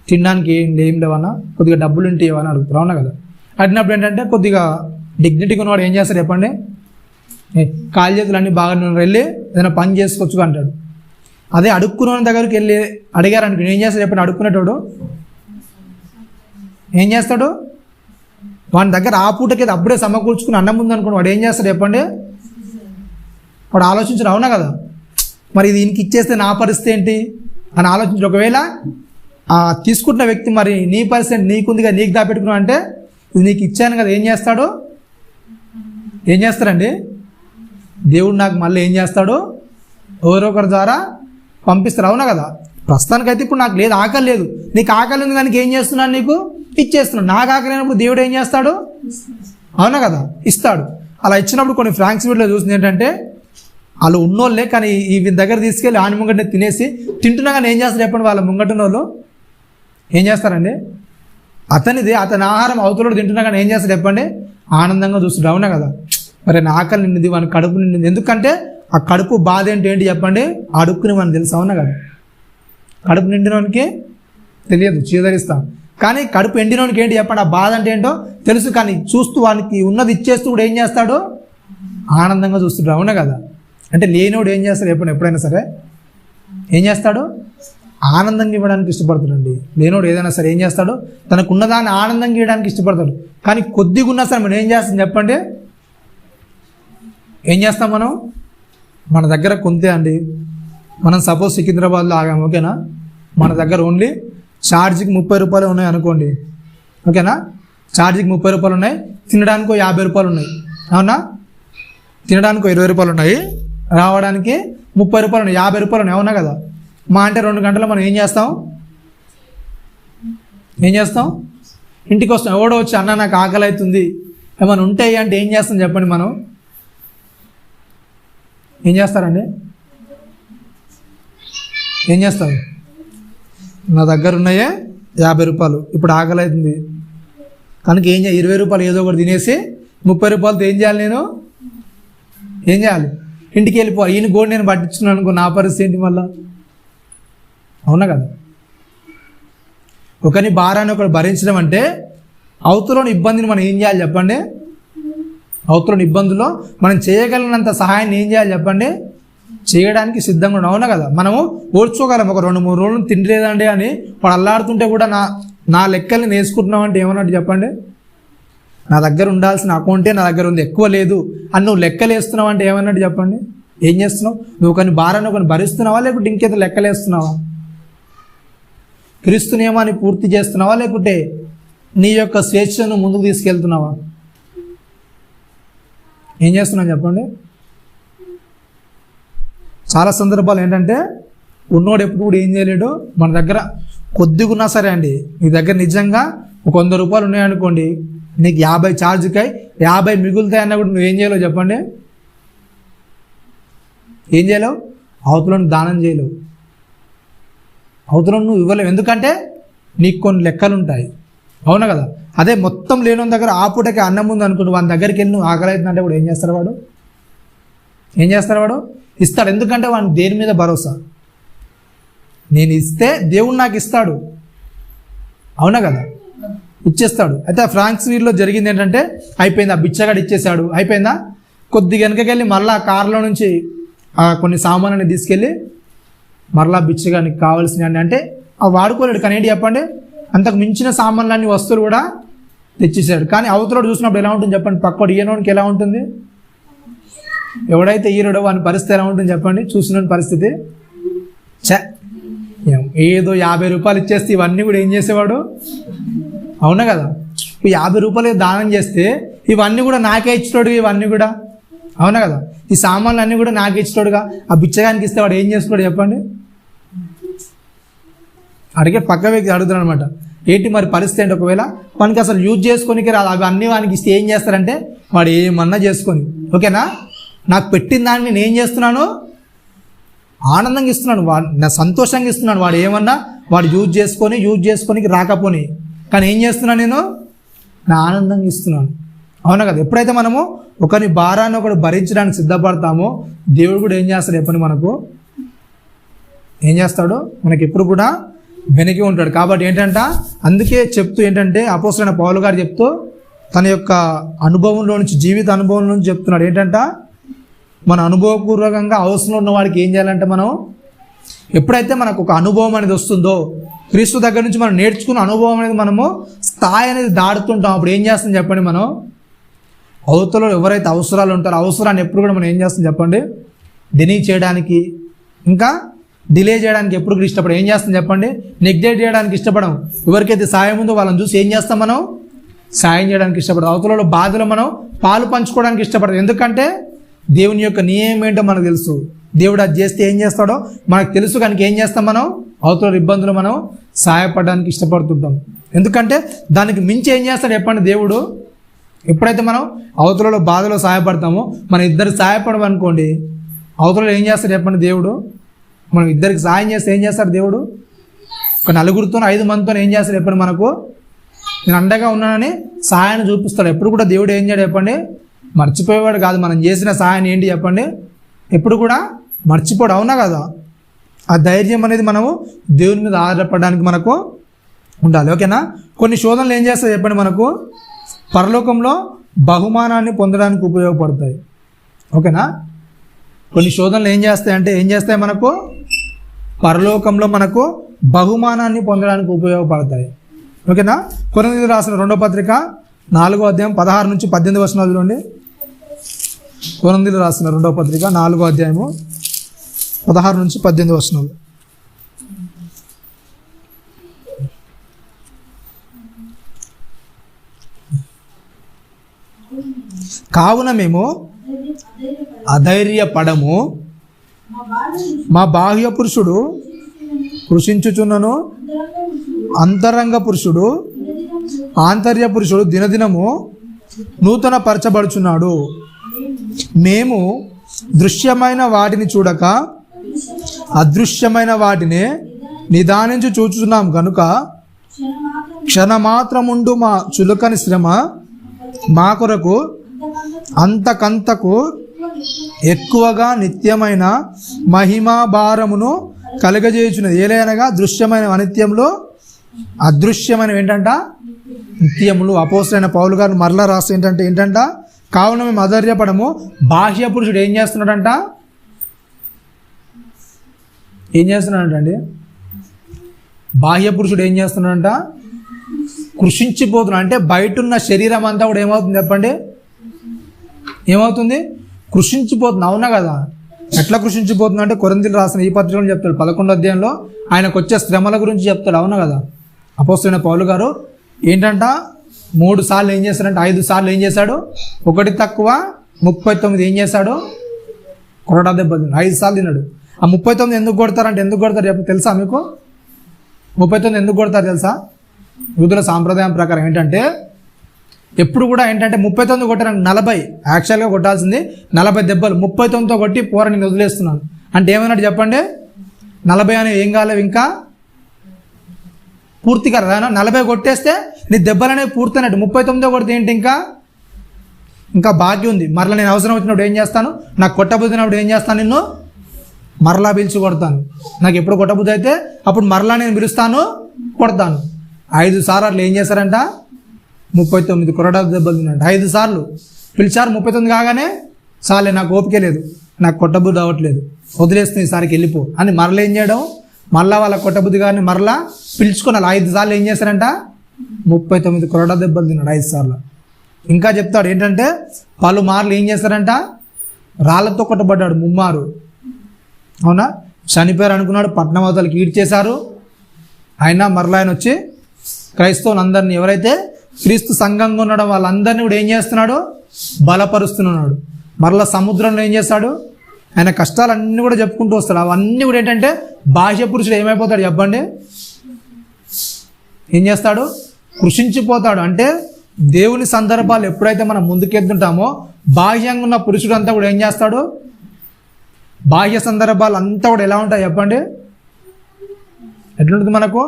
తినడానికి ఏం లేవన్నా కొద్దిగా డబ్బులు ఉంటే ఇవ్వని అడుగుతారు. అవునా కదా? అడిగినప్పుడు ఏంటంటే కొద్దిగా డిగ్నిటీగా ఉన్నవాడు ఏం చేస్తారు చెప్పండి? కాలు చేతులు అన్నీ బాగా వెళ్ళి ఏదైనా పని చేసుకోవచ్చు అంటాడు. అదే అడుక్కున్న దగ్గరికి వెళ్ళి అడిగారనుకో ఏం చేస్తాడు చెప్పండి? అడుక్కునేటోడు ఏం చేస్తాడు? వాడి దగ్గర ఆ పూటకి అప్పుడే సమకూర్చుకుని అన్నం ముందు అనుకోండి వాడు ఏం చేస్తాడు చెప్పండి? వాడు ఆలోచించడు. అవునా కదా? మరి దీనికి ఇచ్చేస్తే నా పరిస్థితి ఏంటి అని ఆలోచించడు. ఒకవేళ తీసుకుంటున్న వ్యక్తి మరి నీ పరిస్థితి నీకుందిగా నీకు దాపెట్టుకున్నావు అంటే ఇది నీకు ఇచ్చాను కదా ఏం చేస్తాడు? ఏం చేస్తారండి? దేవుడు నాకు మళ్ళీ ఏం చేస్తాడు? ఎవరొకరి ద్వారా పంపిస్తారు. అవునా కదా? ప్రస్తుతానికైతే ఇప్పుడు నాకు లేదు, ఆకలి లేదు. నీకు ఆకలి ఉంది కానీ ఏం చేస్తున్నాను? నీకు ఇచ్చేస్తున్నాడు. నాకు ఆకలి అయినప్పుడు దేవుడు ఏం చేస్తాడు? అవునా కదా? ఇస్తాడు. అలా ఇచ్చినప్పుడు కొన్ని ఫ్రాంక్స్ వీడియోలో చూసింది ఏంటంటే వాళ్ళు ఉన్నోళ్ళే కానీ ఈ దగ్గర తీసుకెళ్ళి ఆని ముంగట తినేసి తింటున్నా కానీ ఏం చేస్తారు చెప్పండి? వాళ్ళ ముంగటున్న వాళ్ళు ఏం చేస్తారండి? అతని ఆహారం అవతలోడు తింటున్నా కానీ ఏం చేస్తారు చెప్పండి? ఆనందంగా చూస్తాడు. అవునా కదా? మరి నా ఆకలి నిండింది, మన కడుపు నిండింది. ఎందుకంటే ఆ కడుపు బాధ ఏంటి చెప్పండి? అడుక్కుని మనకు తెలుసు. అవునా కదా? కడుపు నిండినోనికి తెలియదు, చీదరిస్తాం. కానీ కడుపు ఎండినోనికి ఏంటి చెప్పండి? ఆ బాధ అంటే ఏంటో తెలుసు. కానీ చూస్తూ వానికి ఉన్నది ఇచ్చేస్తూ కూడా ఏం చేస్తాడు? ఆనందంగా చూస్తాడు. అవునా కదా? అంటే లేనివాడు ఏం చేస్తాడు చెప్పండి? ఎప్పుడైనా సరే ఏం చేస్తాడు? ఆనందంగా ఇవ్వడానికి ఇష్టపడతాడండి. లేనివాడు ఏదైనా సరే ఏం చేస్తాడు? తనకు ఉన్నదాన్ని ఆనందంగా ఇవ్వడానికి ఇష్టపడతాడు. కానీ కొద్దిగా ఉన్నా సరే మనం ఏం చేస్తాం చెప్పండి? ఏం చేస్తాం మనం? మన దగ్గర కొంతే అండి. మనం సపోజ్ సికింద్రాబాద్లో ఆగాము. ఓకేనా? మన దగ్గర ఓన్లీ ఛార్జీకి 30 రూపాయలు ఉన్నాయి అనుకోండి. ఓకేనా? ఛార్జీకి 30 రూపాయలు ఉన్నాయి, తినడానికి 50 రూపాయలు ఉన్నాయి. అవునా? తినడానికి 20 రూపాయలు ఉన్నాయి, రావడానికి 30 రూపాయలు ఉన్నాయి, 50 రూపాయలు ఉన్నాయి. అవునా కదా? మా అంటే 2 గంటలు మనం ఏం చేస్తాం? ఇంటికి వస్తాం. ఎవడో వచ్చి అన్న నాకు ఆకలి అవుతుంది ఏమైనా ఉంటాయి అంటే ఏం చేస్తాం చెప్పండి? మనం ఏం చేస్తారండి? ఏం చేస్తారు? నా దగ్గర ఉన్నాయే 50 రూపాయలు, ఇప్పుడు ఆకలి అవుతుంది కనుక ఏం చేయాలి? 20 రూపాయలు ఏదో ఒకటి తినేసి 30 రూపాయలతో ఏం చేయాలి? నేను ఏం చేయాలి? ఇంటికి వెళ్ళిపోవాలి. ఈయన గోడు నేను పట్టించుకున్నాను అనుకో, నా పరిస్థితి ఏంటి మళ్ళా? అవునా కదా? ఒకరిని భారాన్ని ఒకరు భరించడం అంటే అవతలోని ఇబ్బందిని మనం ఏం చేయాలి చెప్పండి? అవతలోని ఇబ్బందుల్లో మనం చేయగలిగినంత సహాయాన్ని ఏం చేయాలి చెప్పండి? చేయడానికి సిద్ధంగా ఉన్నాం. అవునా కదా? మనము ఓడ్చుకోగలం. ఒక 2-3 రోజులు తినలేదండి అని వాడు అల్లాడుతుంటే కూడా నా లెక్కల్ని నేర్చుకుంటున్నావు అంటే ఏమన్నట్టు చెప్పండి? నా దగ్గర ఉండాల్సిన అకౌంటే నా దగ్గర ఉంది, ఎక్కువ లేదు అని నువ్వు లెక్కలు వేస్తున్నావు అంటే ఏమన్నట్టు చెప్పండి? ఏం చేస్తున్నావు? నువ్వు కొన్ని భారాన్ని ఒకరిని భరిస్తున్నావా లేకుంటే ఇంకేదో లెక్కలేస్తున్నావా? క్రీస్తు నియమాన్ని పూర్తి చేస్తున్నావా లేకుంటే నీ యొక్క స్వేచ్ఛను ముందుకు తీసుకెళ్తున్నావా? ఏం చేస్తున్నావు చెప్పండి? చాలా సందర్భాలు ఏంటంటే ఉన్నోడు ఎప్పుడు కూడా ఏం చేయలేడు. మన దగ్గర కొద్దిగా ఉన్నా సరే అండి, నీ దగ్గర నిజంగా ఒక 100 రూపాయలు ఉన్నాయనుకోండి, నీకు 50 ఛార్జ్కి 50 మిగులుతాయి అన్నా కూడా నువ్వేం చేయలేవు చెప్పండి? ఏం చేయలేవు? అవతలను దానం చేయలేవు, అవతలను నువ్వు ఇవ్వలేవు. ఎందుకంటే నీకు కొన్ని లెక్కలు ఉంటాయి, అవునా కదా. అదే మొత్తం లేని దగ్గర ఆ పూటకి అన్నం ఉంది అనుకుంటూ వాని దగ్గరికి వెళ్ళి నువ్వు ఆకలి అవుతుందంటే కూడా ఏం చేస్తాడు వాడు? ఏం చేస్తాడు వాడు? ఇస్తాడు. ఎందుకంటే వాడిని దేని మీద భరోసా? నేను ఇస్తే దేవుడు నాకు ఇస్తాడు, అవునా కదా, ఇచ్చేస్తాడు. అయితే ఆ ఫ్రాన్స్ వీల్లో జరిగింది ఏంటంటే, అయిపోయింది, ఆ బిచ్చగాడు ఇచ్చేసాడు, అయిపోయిందా. కొద్దిగా వెనకకెళ్ళి మళ్ళీ ఆ కారులో నుంచి కొన్ని సామాన్లని తీసుకెళ్ళి మరలా బిచ్చగానికి కావాల్సినవి అంటే ఆ వాడుకోలేడు. కానీ ఏంటి చెప్పండి, అంతకు మించిన సామాన్లన్నీ వస్తువులు కూడా తెచ్చేసాడు. కానీ అవతలోడు చూసినప్పుడు ఎలా ఉంటుంది చెప్పండి? పక్కోడు ఈయనోడికి ఎలా ఉంటుంది? ఎవడైతే ఈరోడో వాని పరిస్థితి ఎలా ఉంటుంది చెప్పండి? చూసిన పరిస్థితి ఏదో 50 రూపాయలు ఇచ్చేస్తే ఇవన్నీ కూడా ఏం చేసేవాడు, అవునా కదా. 50 రూపాయలు దానం చేస్తే ఇవన్నీ కూడా నాకే ఇచ్చేటోడు, ఇవన్నీ కూడా, అవునా కదా. ఈ సామాన్లు అన్నీ కూడా నాకే ఇచ్చేటోడుగా. ఆ బిచ్చగానికి ఇస్తే వాడు ఏం చేస్తాడు చెప్పండి? అడిగే పక్క వ్యక్తి అడుగుతున్నాడు అనమాట, ఏంటి మరి పరిస్థితి ఏంటి? ఒకవేళ మనకి అసలు యూజ్ చేసుకోనికి రాదు, అవి అన్నీ వానికి ఇస్తే ఏం చేస్తారంటే వాడు ఏమన్నా చేసుకొని, ఓకేనా, నాకు పెట్టిన దాన్ని నేను ఏం చేస్తున్నాను, ఆనందంగా ఇస్తున్నాను, వాడు నా సంతోషంగా ఇస్తున్నాను. వాడు ఏమన్నా వాడు యూజ్ చేసుకోనికి రాకపోని, కానీ ఏం చేస్తున్నాను నేను? నా ఆనందంగా ఇస్తున్నాను, అవునా కదా. ఎప్పుడైతే మనము ఒకరి భారాన్ని ఒకడు భరించడానికి సిద్ధపడతామో దేవుడు కూడా ఏం చేస్తాడు చెప్పండి? మనకు ఏం చేస్తాడు? మనకి ఎప్పుడు కూడా వెనక్కి ఉంటాడు. కాబట్టి ఏంటంట, అందుకే చెప్తూ ఏంటంటే అపోస్తలుడైన పౌలు గారు చెప్తూ తన యొక్క అనుభవంలో నుంచి, జీవిత అనుభవం నుంచి చెప్తున్నాడు ఏంటంట, మన అనుభవపూర్వకంగా అవసరం ఉన్న వాడికి ఏం చేయాలంటే, మనం ఎప్పుడైతే మనకు ఒక అనుభవం అనేది వస్తుందో, క్రీస్తు దగ్గర నుంచి మనం నేర్చుకున్న అనుభవం అనేది మనము స్థాయి అనేది దాడుతుంటాం, అప్పుడు ఏం చేస్తాం చెప్పండి? మనం అవతలలో ఎవరైతే అవసరాలు ఉంటారో అవసరాన్ని ఎప్పుడు కూడా మనం ఏం చేస్తాం చెప్పండి? డినీ చేయడానికి, ఇంకా డిలే చేయడానికి ఎప్పుడు కూడా ఇష్టపడం. ఏం చేస్తాం చెప్పండి? నెగ్లెక్ట్ చేయడానికి ఇష్టపడం. ఎవరికైతే సాయం ఉందో వాళ్ళని చూసి ఏం చేస్తాం? మనం సాయం చేయడానికి ఇష్టపడతాం. అవతలలో బాధలో మనం పాలు పంచుకోవడానికి ఇష్టపడతాం. ఎందుకంటే దేవుని యొక్క నియమం ఏంటో మనకు తెలుసు. దేవుడు అది చేస్తే ఏం చేస్తాడో మనకు తెలుసు. కనుక ఏం చేస్తాం? మనం అవతల ఇబ్బందులు మనం సహాయపడడానికి ఇష్టపడుతుంటాం. ఎందుకంటే దానికి మించి ఏం చేస్తాడు చెప్పండి దేవుడు? ఎప్పుడైతే మనం అవతలలో బాధలో సహాయపడతామో, మన ఇద్దరికి సహాయపడమనుకోండి, అవతలలో ఏం చేస్తాడు చెప్పండి దేవుడు? మనం ఇద్దరికి సహాయం చేస్తే ఏం చేస్తాడు దేవుడు? ఒక 4 5 మందితో ఏం చేస్తాడు చెప్పండి? మనకు నేను అండగా ఉన్నానని సహాయాన్ని చూపిస్తాడు. ఎప్పుడు కూడా దేవుడు ఏం చేయడు చెప్పండి? మర్చిపోయేవాడు కాదు. మనం చేసిన సహాయాన్ని ఏంటి చెప్పండి? ఎప్పుడు కూడా మర్చిపోడు, అవునా కదా. ఆ ధైర్యం అనేది మనము దేవుని మీద ఆధారపడడానికి మనకు ఉండాలి, ఓకేనా. కొన్ని శోధనలు ఏం చేస్తాయి చెప్పండి? మనకు పరలోకంలో బహుమానాన్ని పొందడానికి ఉపయోగపడతాయి, ఓకేనా. కొన్ని శోధనలు ఏం చేస్తాయి మనకు పరలోకంలో మనకు బహుమానాన్ని పొందడానికి ఉపయోగపడతాయి, ఓకేనా. కొరింథీయులకు రాసిన 2వ పత్రిక 4వ అధ్యాయం 16 నుంచి 18 వచనాలు చూడండి. కొరింథీయులకు రాసిన 2వ పత్రిక 4వ అధ్యాయము 16 నుంచి 18 వచనాలు. కావున మేము అధైర్యపడము, మా బాహ్య పురుషుడు కృషించుచున్నను, అంతరంగ పురుషుడు ఆంతర్య పురుషుడు దినదినము నూతన పరచబడుచున్నాడు. మేము దృశ్యమైన వాటిని చూడక అదృశ్యమైన వాటిని నిదానించి చూచుచున్నాం కనుక క్షణమాత్రముండు మా చులకని శ్రమ మా కొరకు అంతకంతకు ఎక్కువగా నిత్యమైన మహిమా భారమును కలుగజేయుచున్నది. ఏలైనగా దృశ్యమైన అనిత్యంలో అదృశ్యమైన ఏంటంట నిత్యములు. అపోస్తలుడైన పౌలు గారు మరలా రాసి ఏంటంట కావున మేము అధైర్యపడము. బాహ్య పురుషుడు ఏం చేస్తున్నాడంట? బాహ్య పురుషుడు ఏం చేస్తున్నాడంట? కృషించిపోతున్నాడు. అంటే బయట ఉన్న శరీరం అంతా కూడా ఏమవుతుంది చెప్పండి? ఏమవుతుంది? కృషించిపోతుంది, అవునా కదా. ఎట్లా కృషించిపోతుంది అంటే కొరింథీయులకు రాసిన ఈ పత్రికలో చెప్తాడు 11వ అధ్యాయంలో ఆయనకు వచ్చే శ్రమల గురించి చెప్తాడు, అవునా కదా. అపోస్తలుడైన పౌలు గారు ఏంటంట 3 సార్లు ఏం చేశాడంటే 5 సార్లు ఏం చేశాడు? 1 తక్కువ 39 ఏం చేశాడు? కొరడా దెబ్బ 5 సార్లు తిన్నాడు. ఆ 39 ఎందుకు కొడతారు చెప్పి తెలుసా మీకు? 39 ఎందుకు కొడతారు తెలుసా? యూదుల సాంప్రదాయం ప్రకారం ఏంటంటే ఎప్పుడు కూడా 39 కొట్టారంటే 40 యాక్చువల్గా కొట్టాల్సింది 40 దెబ్బలు 39తో కొట్టి పోర నేను వదిలేస్తున్నాను అంటే ఏమన్నట్టు చెప్పండి, 40 అనేవి ఏం కాలేవు, ఇంకా పూర్తిగా 40 కొట్టేస్తే నీ దెబ్బలు అనేవి పూర్తయినట్టు. 39 కొడితే ఏంటి, ఇంకా బాకీ ఉంది. మరలా నేను అవసరం వచ్చినప్పుడు ఏం చేస్తాను, నాకు కొట్టబుద్ధినప్పుడు ఏం చేస్తాను, నిన్ను మరలా పిలిచి కొడతాను. నాకు ఎప్పుడు కొట్టబుద్ధి అయితే అప్పుడు మరలా నేను పిలుస్తాను, కొడతాను. 5 సార్లు అట్లా ఏం చేశారంట, 39 కొరడా దెబ్బలు తిన్నాడు. 5 సార్లు పిలిచారు, 39 కాగానే చాలే నాకు ఓపిక లేదు, నాకు కొట్టబుద్ధి అవ్వట్లేదు, వదిలేస్తుంది ఈసారికి వెళ్ళిపో అని మరలా ఏం చేయడం, మళ్ళా వాళ్ళ కొట్టబుద్ధి గారిని మరలా పిలుచుకున్నారు. 5 సార్లు ఏం చేశారంట, 39 కొరడా దెబ్బలు తిన్నాడు 5 సార్లు. ఇంకా చెప్తాడు ఏంటంటే పలుమార్లు ఏం చేశారంట, రాళ్ళతో కొట్టబడ్డాడు 3 మారు. అవునా, చనిపోయారు అనుకున్నాడు, పట్నం అవతలకి ఈడ్చేశారు. అయినా మరలా ఆయన వచ్చి క్రైస్తవులందరినీ, ఎవరైతే క్రీస్తు సంఘంగా ఉన్నాడో వాళ్ళందరినీ కూడా ఏం చేస్తున్నాడు, బలపరుస్తున్నాడు. మరలా సముద్రంలో ఏం చేస్తాడు, ఆయన కష్టాలన్నీ కూడా చెప్పుకుంటూ వస్తాడు. అవన్నీ కూడా ఏంటంటే బాహ్య పురుషుడు ఏమైపోతాడు చెప్పండి, ఏం చేస్తాడు, కృషించిపోతాడు. అంటే దేవుని సందర్భాలు ఎప్పుడైతే మనం ముందుకెళ్తుంటామో బాహ్యంగా ఉన్న పురుషుడు అంతా కూడా ఏం చేస్తాడు, బాహ్య సందర్భాలు అంతా కూడా ఎలా ఉంటాయి చెప్పండి, ఎట్లుంటుంది, మనకు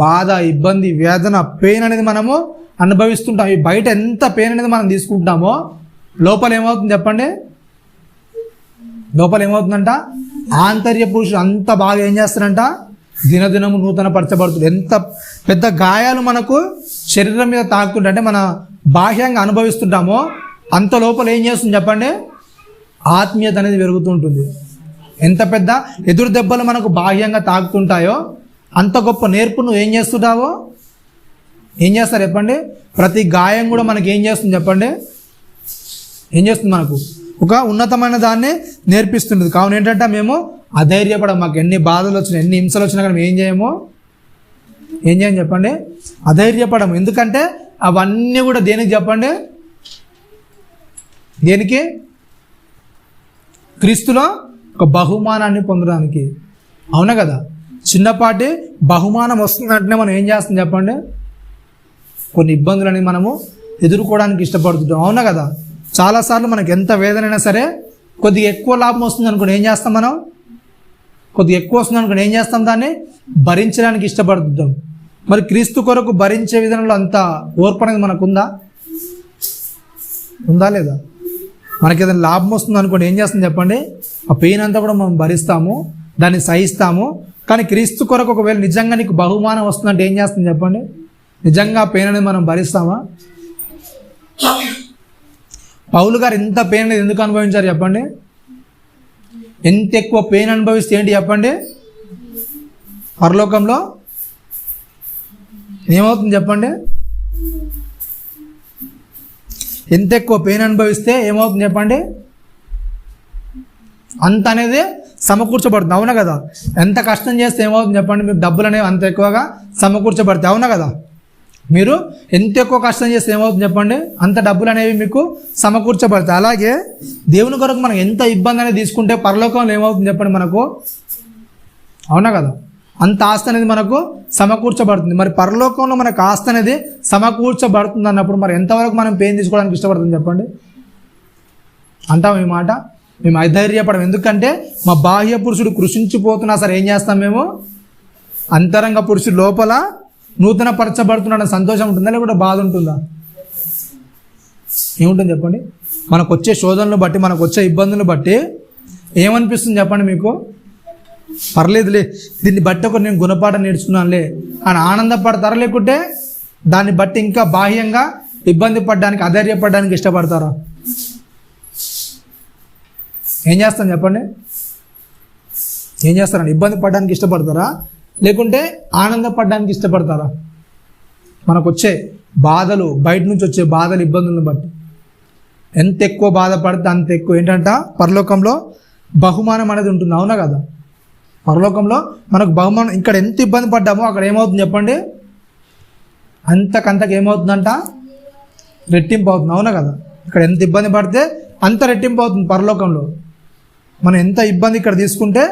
బాధ, ఇబ్బంది, వేదన, పెయిన్ అనేది మనము అనుభవిస్తుంటాం. ఈ బయట ఎంత పెయిన్ అనేది మనం తీసుకుంటామో లోపల ఏమవుతుంది చెప్పండి, లోపల ఏమవుతుందంట, ఆంతర్య పురుషుడు అంత బాగా ఏం చేస్తారంట, దినదినము నూతన పరచబడుతుంది. ఎంత పెద్ద గాయాలు మనకు శరీరం మీద తాకుతుంటే, అంటే మన బాహ్యంగా అనుభవిస్తుంటామో అంత లోపల ఏం చేస్తుంది చెప్పండి, ఆత్మీయత అనేది పెరుగుతూ ఉంటుంది. ఎంత పెద్ద ఎదురు దెబ్బలు మనకు బాహ్యంగా తాకుతుంటాయో అంత గొప్ప నేర్పు నువ్వు ఏం చేస్తుంటావో, ఏం చేస్తారు చెప్పండి, ప్రతి గాయం కూడా మనకి ఏం చేస్తుంది చెప్పండి, ఏం చేస్తుంది, మనకు ఒక ఉన్నతమైన దాన్ని నేర్పిస్తుంది. కావున ఏంటంటే మేము అధైర్యపడం, మాకు ఎన్ని బాధలు వచ్చినా ఎన్ని హింసలు వచ్చినా కానీ ఏం చేయము చెప్పండి, అధైర్యపడము. ఎందుకంటే అవన్నీ కూడా దేనికి చెప్పండి, దేనికి, క్రీస్తులో ఒక బహుమానాన్ని పొందడానికి. అవునా కదా, చిన్నపాటి బహుమానం వస్తుందంటే మనం ఏం చేస్తాం చెప్పండి, కొన్ని ఇబ్బందులని మనము ఎదుర్కోవడానికి ఇష్టపడుతుంటాం. అవునా కదా, చాలాసార్లు మనకు ఎంత వేదన అయినా సరే కొద్దిగా ఎక్కువ లాభం వస్తుంది అనుకోండి ఏం చేస్తాం, మనం కొద్దిగా ఎక్కువ వస్తుంది అనుకోండి ఏం చేస్తాం, దాన్ని భరించడానికి ఇష్టపడుతుంటాం. మరి క్రీస్తు కొరకు భరించే విధానంలో అంత ఓర్పు అనేది మనకు ఉందా లేదా? మనకి ఏదైనా లాభం వస్తుంది అనుకోండి ఏం చేస్తాం చెప్పండి, ఆ పెయిన్ అంతా కూడా మనం భరిస్తాము, దాన్ని సహిస్తాము. కానీ క్రీస్తు కొరకు ఒకవేళ నిజంగా నీకు బహుమానం వస్తుందంటే ఏం చేస్తాం చెప్పండి, నిజంగా పెయిన్ అనేది మనం భరిస్తామా? పౌలు గారు ఎంత పెయిన్ అనేది ఎందుకు అనుభవించారు చెప్పండి, ఎంత ఎక్కువ పెయిన్ అనుభవిస్తే ఏంటి చెప్పండి, పరలోకంలో ఏమవుతుంది చెప్పండి, ఎంత ఎక్కువ పెయిన్ అనుభవిస్తే ఏమవుతుంది చెప్పండి, అంత అనేది సమకూర్చబడుతుంది. అవునా కదా, ఎంత కష్టం చేస్తే ఏమవుతుంది చెప్పండి, మీకు డబ్బులు అనేవి అంత ఎక్కువగా సమకూర్చబడతాయి. అవునా కదా, మీరు ఎంత ఎక్కువ కష్టం చేస్తే ఏమవుతుంది చెప్పండి, అంత డబ్బులు అనేవి మీకు సమకూర్చబడతాయి. అలాగే దేవుని కొరకు మనం ఎంత ఇబ్బంది అనేది తీసుకుంటే పరలోకంలో ఏమవుతుంది చెప్పండి మనకు, అవునా కదా, అంత ఆస్తి అనేది మనకు సమకూర్చబడుతుంది. మరి పరలోకంలో మనకు ఆస్తి అనేది సమకూర్చబడుతుంది అన్నప్పుడు మరి ఎంతవరకు మనం పెయిన్ తీసుకోవడానికి ఇష్టపడుతుంది చెప్పండి, అంటాం ఈ మాట. మేము అధైర్యపడం, ఎందుకంటే మా బాహ్య పురుషుడు కృషించిపోతున్నా సరే ఏం చేస్తాం మేము, అంతరంగ పురుషుడు లోపల నూతన పరచబడుతున్న సంతోషం ఉంటుందా లేకుంటే బాధ ఉంటుందా? ఏముంటుంది చెప్పండి, మనకు వచ్చే శోధనలు బట్టి, మనకు వచ్చే ఇబ్బందులను బట్టి ఏమనిపిస్తుంది చెప్పండి మీకు, పర్లేదులే దీన్ని బట్టి ఒక నేను గుణపాఠం నేర్చుకున్నానులే అని ఆనందపడతారా, లేకుంటే దాన్ని బట్టి ఇంకా బాహ్యంగా ఇబ్బంది పడడానికి, అధైర్యపడడానికి ఇష్టపడతారా? ఏం చేస్తాను చెప్పండి, ఏం చేస్తారండి, ఇబ్బంది పడడానికి ఇష్టపడతారా లేకుంటే ఆనందపడడానికి ఇష్టపడతారా? మనకు వచ్చే బాధలు, బయట నుంచి వచ్చే బాధలు, ఇబ్బందులను బట్టి ఎంత ఎక్కువ బాధపడితే అంత ఎక్కువ ఏంటంట పరలోకంలో బహుమానం అనేది ఉంటుంది. అవునా కదా, పరలోకంలో మనకు బహుమానం, ఇక్కడ ఎంత ఇబ్బంది పడ్డామో అక్కడ ఏమవుతుంది చెప్పండి, అంతకంతకు ఏమవుతుందంట, రెట్టింపు అవుతుంది. అవునా కదా, ఇక్కడ ఎంత ఇబ్బంది పడితే అంత రెట్టింపు అవుతుంది పరలోకంలో. మనం ఎంత ఇబ్బంది ఇక్కడ తీసుకుంటే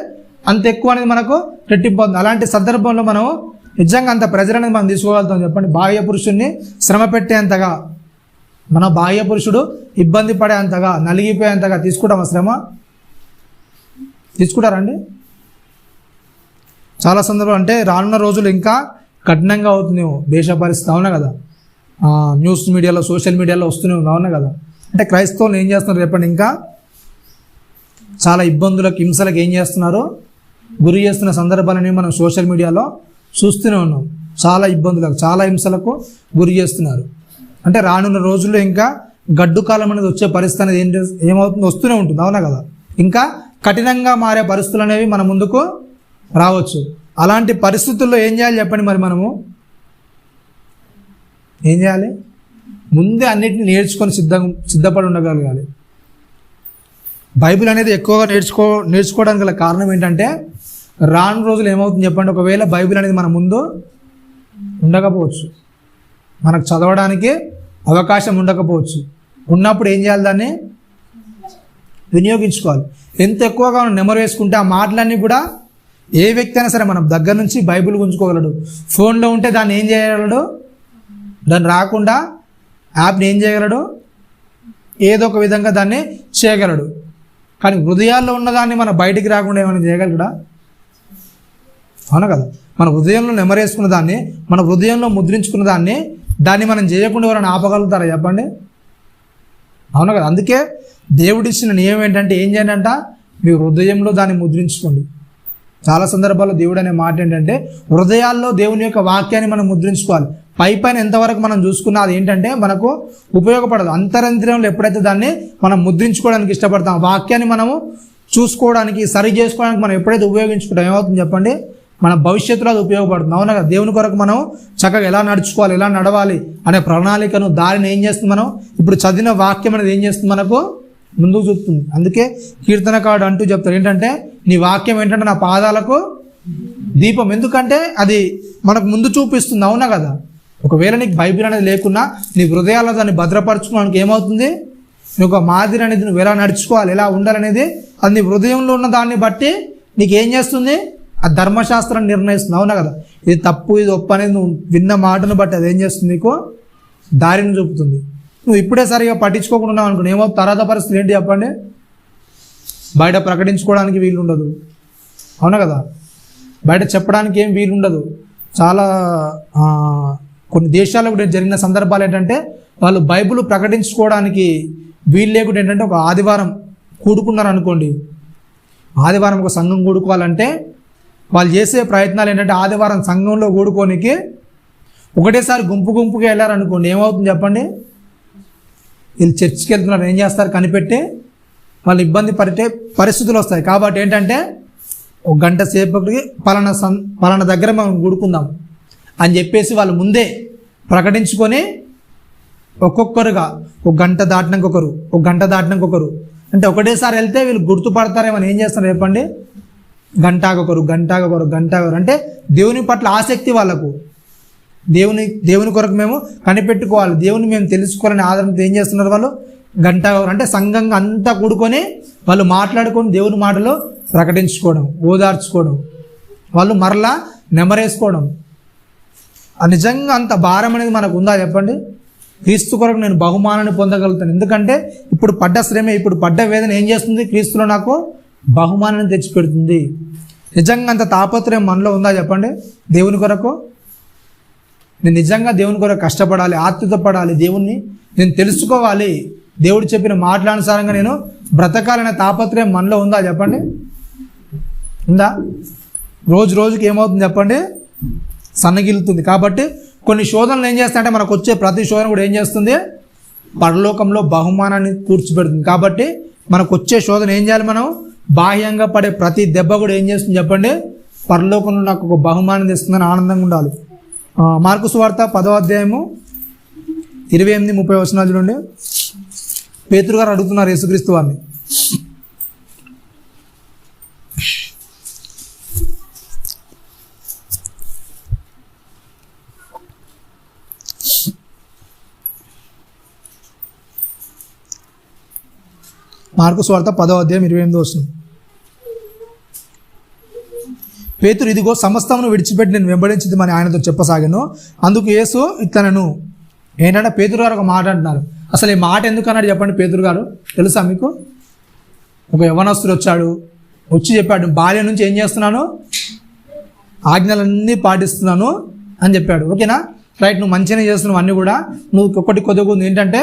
అంత ఎక్కువ అనేది మనకు రెట్టింపు అవుతుంది. అలాంటి సందర్భంలో మనం నిజంగా అంత ప్రెజర్ అనేది మనం తీసుకోగలుగుతాం చెప్పండి. బాహ్య పురుషుడిని శ్రమ పెట్టేంతగా, మన బాహ్య పురుషుడు ఇబ్బంది పడేంతగా, నలిగిపోయేంతగా తీసుకుంటాం శ్రమ. తీసుకుంటారండి? చాలా సందర్భాలు అంటే రానున్న రోజులు ఇంకా కఠినంగా అవుతుంది దేశ పరిస్థితి, అవునా కదా? న్యూస్ మీడియాలో, సోషల్ మీడియాలో వస్తూనే ఉంది, అవునా కదా? అంటే క్రైస్తవులు ఏం చేస్తున్నారు చెప్పండి, ఇంకా చాలా ఇబ్బందులకు, హింసలకు ఏం చేస్తున్నారో గురి చేస్తున్న సందర్భాలని మనం సోషల్ మీడియాలో చూస్తూనే ఉన్నాం. చాలా ఇబ్బందులకు, చాలా హింసలకు గురి చేస్తున్నారు. అంటే రానున్న రోజుల్లో ఇంకా గడ్డు కాలం అనేది వచ్చే పరిస్థితి అనేది ఏమవుతుంది, వస్తూనే ఉంటుంది, అవునా కదా? ఇంకా కఠినంగా మారే పరిస్థితులు అనేవి మన ముందుకు రావచ్చు. అలాంటి పరిస్థితుల్లో ఏం చేయాలి చెప్పండి? మరి మనము ఏం చేయాలి? ముందే అన్నిటిని నేర్చుకొని సిద్ధపడి ఉండగలగాలి. బైబిల్ అనేది ఎక్కువగా నేర్చుకోవడానికి గల కారణం ఏంటంటే రాను రోజులు ఏమవుతుంది చెప్పండి, ఒకవేళ బైబిల్ అనేది మన ముందు ఉండకపోవచ్చు, మనకు చదవడానికి అవకాశం ఉండకపోవచ్చు. ఉన్నప్పుడు ఏం చేయాలి? దాన్ని వినియోగించుకోవాలి. ఎంత ఎక్కువగా మనం నెమరు వేసుకుంటే ఆ మాటలన్నీ కూడా ఏ వ్యక్తి అయినా సరే మన దగ్గర నుంచి బైబిల్ ఉంచుకోగలడు. ఫోన్లో ఉంటే దాన్ని ఏం చేయగలడు? దాన్ని రాకుండా యాప్ని ఏం చేయగలడు? ఏదో ఒక విధంగా దాన్ని చేయగలడు. కానీ హృదయాల్లో ఉన్నదాన్ని మన బయటికి రాకుండా ఏమైనా చేయగలడా? అవునా కదా? మన హృదయంలో నెమరేసుకున్న దాన్ని, మన హృదయంలో ముద్రించుకున్న దాన్ని మనం చేయకుండా ఎవరైనా ఆపగలుగుతారా చెప్పండి? అవునా కదా? అందుకే దేవుడిచ్చిన నియమం ఏంటంటే ఏం చేయండి అంట, మీ హృదయంలో దాన్ని ముద్రించుకోండి. చాలా సందర్భాల్లో దేవుడు అనే మాట ఏంటంటే హృదయాల్లో దేవుని యొక్క వాక్యాన్ని మనం ముద్రించుకోవాలి. పైన ఎంతవరకు మనం చూసుకున్నా అది ఏంటంటే మనకు ఉపయోగపడదు. అంతరంత్రంలో ఎప్పుడైతే దాన్ని మనం ముద్రించుకోవడానికి ఇష్టపడతాం, వాక్యాన్ని మనము చూసుకోవడానికి, సరి చేసుకోవడానికి మనం ఎప్పుడైతే ఉపయోగించుకుంటాం ఏమవుతుంది చెప్పండి? మన భవిష్యత్తులో అది ఉపయోగపడుతుంది, అవునా కదా? దేవుని కొరకు మనం చక్కగా ఎలా నడుచుకోవాలి, ఎలా నడవాలి అనే ప్రణాళికను, దారిని ఏం చేస్తుంది మనం ఇప్పుడు చదివిన వాక్యం అనేది ఏం చేస్తుంది, మనకు ముందుకు చూపుతుంది. అందుకే కీర్తనకారుడు అంటూ చెప్తారు ఏంటంటే నీ వాక్యం ఏంటంటే నా పాదాలకు దీపం. ఎందుకంటే అది మనకు ముందు చూపిస్తుంది, అవునా కదా? ఒకవేళ నీకు బైబిల్ అనేది లేకున్నా నీ హృదయాల్లో దాన్ని భద్రపరచుకోవడానికి ఏమవుతుంది, నువ్వు ఒక మాదిరి అనేది నువ్వు ఎలా నడుచుకోవాలి, ఎలా ఉండాలనేది అది నీ హృదయంలో ఉన్న దాన్ని బట్టి నీకు ఏం చేస్తుంది, ఆ ధర్మశాస్త్రం నిర్ణయిస్తుంది, అవునా కదా? ఇది తప్పు, ఇది ఒప్పు అనేది నువ్వు విన్న మాటను బట్టి అది ఏం చేస్తుంది, నీకు దారిని చూపుతుంది. నువ్వు ఇప్పుడే సరిగా పట్టించుకోకుండా ఉన్నావు అనుకో, ఏమో తర్వాత పరిస్థితులు ఏంటి చెప్పండి? బయట ప్రకటించుకోవడానికి వీలు ఉండదు, అవునా కదా? బయట చెప్పడానికి ఏం వీలు ఉండదు. చాలా కొన్ని దేశాల్లో కూడా జరిగిన సందర్భాలు ఏంటంటే వాళ్ళు బైబిల్ ప్రకటించుకోవడానికి వీలు లేకుండా ఏంటంటే ఒక ఆదివారం కూడుకున్నారు అనుకోండి, ఆదివారం ఒక సంఘం కూడుకోవాలంటే వాళ్ళు చేసే ప్రయత్నాలు ఏంటంటే ఆదివారం సంఘంలో కూడుకోనికి ఒకటేసారి గుంపుగా వెళ్ళారనుకోండి, ఏమవుతుంది చెప్పండి? వీళ్ళు చర్చికి వెళ్తున్నారు, ఏం చేస్తారు, కనిపెట్టి వాళ్ళు ఇబ్బంది పడే పరిస్థితులు వస్తాయి. కాబట్టి ఏంటంటే ఒక గంట సేపటికి పలానా దగ్గర మనం కూడుకుందాం అని చెప్పేసి వాళ్ళు ముందే ప్రకటించుకొని ఒక్కొక్కరుగా ఒక గంట దాటినాక ఒకరు, ఒక గంట దాటినాక ఒకరు, అంటే ఒకటేసారి వెళ్తే వీళ్ళు గుర్తుపడతారేమని ఏం చేస్తారు చెప్పండి? గంటాకొకరు అంటే దేవుని పట్ల ఆసక్తి వాళ్ళకు, దేవుని కొరకు మేము కనిపెట్టుకోవాలి, దేవుని మేము తెలుసుకోవాలని ఆధారంతో ఏం చేస్తున్నారు వాళ్ళు? గంటాకొకరు అంటే సంఘంగా అంతా కూడుకొని వాళ్ళు మాట్లాడుకొని దేవుని మాటలు ప్రకటించుకోవడం, ఓదార్చుకోవడం, వాళ్ళు మరలా నెమరేసుకోవడం. నిజంగా అంత భారం అనేది మనకు ఉందా చెప్పండి? క్రీస్తు కొరకు నేను బహుమానాన్ని పొందగలుగుతాను, ఎందుకంటే ఇప్పుడు పడ్డ శ్రమ, ఇప్పుడు పడ్డ వేదన ఏం చేస్తుంది? క్రీస్తులో నాకు బహుమానాన్ని తెచ్చిపెడుతుంది. నిజంగా అంత తాపత్రయం మనలో ఉందా చెప్పండి? దేవుని కొరకు నేను నిజంగా దేవుని కొరకు కష్టపడాలి, ఆత్రుత పడాలి, దేవుణ్ణి నేను తెలుసుకోవాలి, దేవుడు చెప్పిన మాటలనుసారంగా నేను బ్రతకాలనే తాపత్రయం మనలో ఉందా చెప్పండి? ఉందా? రోజుకి ఏమవుతుంది చెప్పండి? సన్నగిలుతుంది. కాబట్టి కొన్ని శోధనలు ఏం చేస్తాయంటే మనకు వచ్చే ప్రతి శోధన కూడా ఏం చేస్తుంది? పరలోకంలో బహుమానాన్ని కూర్చిపెడుతుంది. కాబట్టి మనకు వచ్చే శోధన ఏం చేయాలి? మనం బాహ్యంగా పడే ప్రతి దెబ్బ కూడా ఏం చేస్తుంది చెప్పండి? పరలోకంలో నాకు ఒక బహుమానం తెస్తుందని ఆనందంగా ఉండాలి. మార్కు సువార్త 10వ అధ్యాయము 28-30 వచనాల నుండి పేతురు గారు అడుగుతున్నారు యేసుక్రీస్తు వారిని. మార్కు సువార్త 10వ అధ్యాయం 28 వచనం. పేతురు ఇదిగో సమస్తమును విడిచిపెట్టి నేను వెంబడించిద్దామని ఆయనతో చెప్పసాగాను. అందుకు యేసు ఇట్లనను. ఏంటంటే పేతురు గారు ఒక మాట అంటున్నారు. అసలు ఈ మాట ఎందుకు అన్నాడు చెప్పండి పేతురు గారు? తెలుసా మీకు? ఒక యవనస్తుడు వచ్చాడు, వచ్చి చెప్పాడు, బాల్యం నుంచి ఏం చేస్తున్నాను, ఆజ్ఞలన్నీ పాటిస్తున్నాను అని చెప్పాడు. ఓకేనా, రైట్, నువ్వు మంచిగానే చేస్తున్నావు అన్నీ కూడా, నువ్వు ఒక్కటి కొద్దిగా ఏంటంటే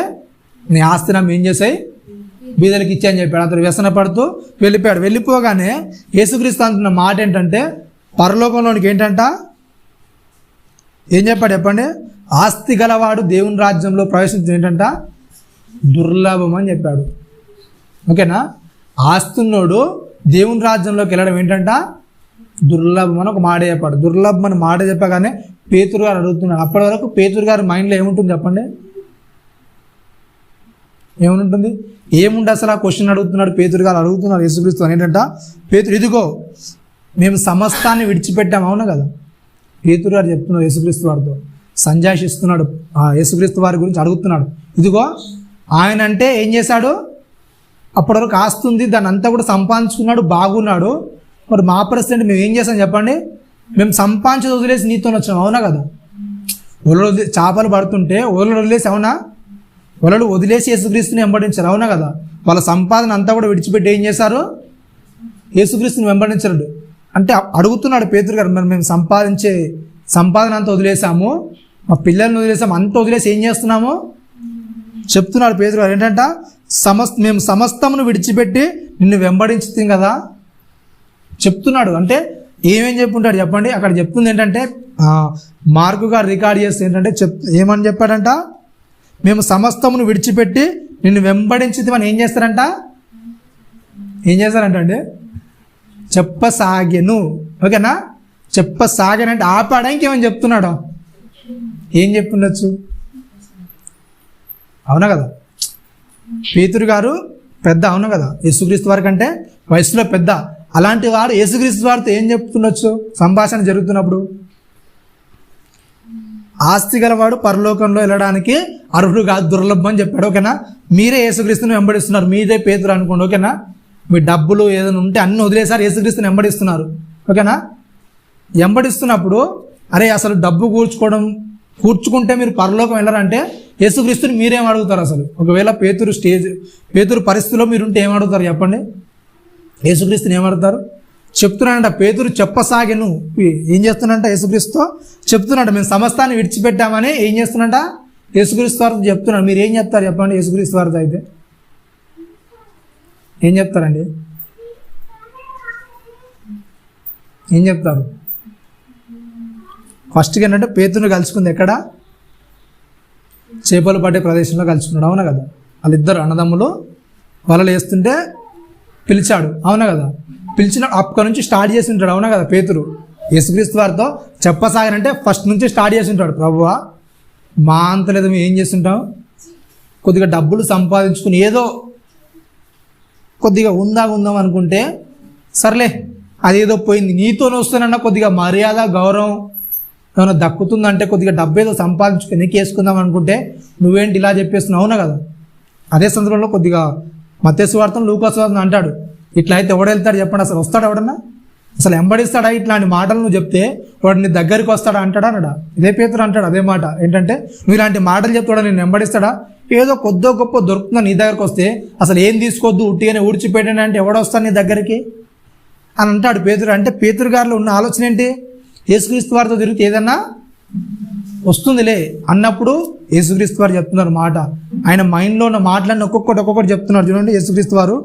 నీ ఆస్తి నమ్మి ఏం చేసాయి, బీదలకు ఇచ్చా అని చెప్పాడు. అతను వ్యసన పడుతూ వెళ్ళిపోయాడు. వెళ్ళిపోగానే యేసుక్రీస్తు అంటున్న మాట ఏంటంటే, పరలోకంలోనికి ఏంటంట ఏం చెప్పాడు చెప్పండి, ఆస్తి గలవాడు దేవుని రాజ్యంలో ప్రవేశించడం ఏంటంట దుర్లభం అని చెప్పాడు. ఓకేనా, ఆస్తున్నోడు దేవుని రాజ్యంలోకి వెళ్ళడం ఏంటంట దుర్లభం అని ఒక మాట చెప్పాడు. దుర్లభం అని మాట చెప్పగానే పేతురు గారు అడుగుతున్నాడు. అప్పటి వరకు పేతురు గారి మైండ్లో ఏముంటుంది చెప్పండి, ఏముంటుంది, ఏముంది అసలు ఆ క్వశ్చన్ అడుగుతున్నాడు పేతురు గారు, అడుగుతున్నారు యేసుక్రీస్తు ఏంటంట, పేతురు ఇదిగో మేము సమస్తాన్ని విడిచిపెట్టాము. అవునా కదా, పేతురు గారు చెప్తున్నారు యేసుక్రీస్తు వారితో, సంజాషిస్తున్నాడు ఆ యేసుక్రీస్తు వారి గురించి అడుగుతున్నాడు. ఇదిగో ఆయన అంటే ఏం చేశాడు, అప్పటి వరకు ఆస్తుంది, దాన్ని అంతా కూడా సంపాదించుకున్నాడు, బాగున్నాడు. మరి మా పరిస్థితి మేము ఏం చేస్తాం చెప్పండి, మేము సంపాదించి వదిలేసి నీతో వచ్చాం. అవునా కదా, ఒలలు చేపలు పడుతుంటే ఒలలు వదిలేసి, అవునా, ఒలలు వదిలేసి యేసుక్రీస్తుని వెంబడించారు. అవునా కదా, వాళ్ళ సంపాదన అంతా కూడా విడిచిపెట్టి ఏం చేశారు, యేసుక్రీస్తుని వెంబడించారు. అంటే అడుగుతున్నాడు పేతురు గారు, మరి మేము సంపాదించే సంపాదన అంతా వదిలేసాము, మా పిల్లల్ని వదిలేసాము, అంత వదిలేసి ఏం చేస్తున్నాము చెప్తున్నాడు పేతురు గారు. ఏంటంట మేము సమస్తమును విడిచిపెట్టి నిన్ను వెంబడించుతుంది కదా చెప్తున్నాడు. అంటే ఏమేం చెప్పుంటాడు చెప్పండి, అక్కడ చెప్తుంది ఏంటంటే మార్కు గారు రికార్డ్ చేస్తే ఏంటంటే ఏమని చెప్పాడంట, మేము సమస్తమును విడిచిపెట్టి నిన్ను వెంబడించితే మనం ఏం చేస్తారంట, ఏం చేస్తారంటే చెప్పసాగెను. ఓకేనా, చెప్పసాగనంటే ఆపాడా, ఇంకేమని చెప్తున్నాడు, ఏం చెప్పుండొచ్చు. అవునా కదా, పేతురు గారు పెద్ద, అవును కదా, యేసుక్రీస్తు వారి కంటే వయసులో పెద్ద. అలాంటి వారు యేసుక్రీస్తు వారితో ఏం చెప్తుండొచ్చు సంభాషణ జరుగుతున్నప్పుడు, ఆస్తి గలవాడు పరలోకంలో వెళ్ళడానికి అర్హుడు కాదు, దుర్లభం అని చెప్పాడు. ఓకేనా, మీరే యేసుక్రీస్తుని వెంబడిస్తున్నారు, మీదే పేతురు అనుకోండి. ఓకేనా, మీ డబ్బులు ఏదైనా ఉంటే అన్ని వదిలేసారి యేసుక్రీస్తుని వెంబడిస్తున్నారు. ఓకేనా, వెంబడిస్తున్నప్పుడు అరే అసలు డబ్బు కూర్చుకుంటే మీరు పరలోకం వెళ్ళారంటే యేసుక్రీస్తుని మీరేం అడుగుతారు అసలు. ఒకవేళ పేతురు పరిస్థితిలో మీరుంటే ఏం అడుగుతారు చెప్పండి, యేసుక్రీస్తుని ఏమడుగుతారు. చెప్తున్నాడంట పేతురు చెప్పసాగెను, ఏం చేస్తున్నాడంట యేసుక్రీస్తుతో చెప్తున్నాడు, మేము సమస్తాన్ని విడిచిపెట్టామని ఏం చేస్తున్నాడంట యేసుక్రీస్తు వారితో చెప్తున్నాడు. మీరు ఏం చెప్తారు చెప్పండి యేసుక్రీస్తు వారితో అయితే ఏం చెప్తారండి, ఏం చెప్తారు. ఫస్ట్గా ఏంటంటే పేతురుని కలుసుకుంది ఎక్కడ, చేపలు పట్టే ప్రదేశంలో కలుసుకున్నాడు. అవునా కదా, వాళ్ళిద్దరు అన్నదమ్ములు వలలు వేస్తుంటే పిలిచాడు. అవునా కదా, పిలిచిన అక్కడి నుంచి స్టార్ట్ చేసి ఉంటాడు. అవునా కదా, పేతురు యేసుక్రీస్తు వారితో చెప్పసాగనంటే ఫస్ట్ నుంచి స్టార్ట్ చేసి ఉంటాడు. ప్రభువా మా అంత లేదు, మేము ఏం చేస్తుంటాం, కొద్దిగా డబ్బులు సంపాదించుకుని ఏదో కొద్దిగా ఉందాం అనుకుంటే సర్లే అదేదో పోయింది, నీతోనే వస్తానన్నా కొద్దిగా మర్యాద గౌరవం ఏమైనా దక్కుతుందంటే కొద్దిగా డబ్బు ఏదో సంపాదించుకుని వేసుకుందాం అనుకుంటే నువ్వేంటి ఇలా చెప్పేస్తున్నావు. అవునా కదా, అదే సందర్భంలో కొద్దిగా మత్తయి సువార్త లూకా సువార్త అంటాడు, ఇట్లా అయితే ఎవడు వెళ్తాడు చెప్పండి, అసలు వస్తాడు ఎవడన్నా, అసలు వెంబడిస్తాడా, ఇట్లాంటి మాటలు నువ్వు చెప్తే వాడు నీ దగ్గరికి వస్తాడా అంటాడా అన్నాడా. ఇదే పేతురు అంటాడు అదే మాట, ఏంటంటే నువ్వు ఇలాంటి మాటలు చెప్తాడా, నేను వెంబడిస్తాడా, ఏదో కొద్దో గొప్ప దొరుకుతుందా నీ దగ్గరకు వస్తే అసలు ఏం తీసుకోవద్దు ఉట్టిగానే ఊడ్చిపెట్టాను అంటే ఎవడొస్తాడు నీ దగ్గరికి అని అంటాడు పేతురు. అంటే పేతురు గారిలో ఉన్న ఆలోచన ఏంటి, యేసుక్రీస్తు వారితో తిరిగితే ఏదన్నా వస్తుందిలే అన్నప్పుడు యేసుక్రీస్తు వారు చెప్తున్నారు మాట, ఆయన మైండ్లో ఉన్న మాటలన్నీ ఒక్కొక్కటి చెప్తున్నారు. చూడండి యేసుక్రీస్తు వారు,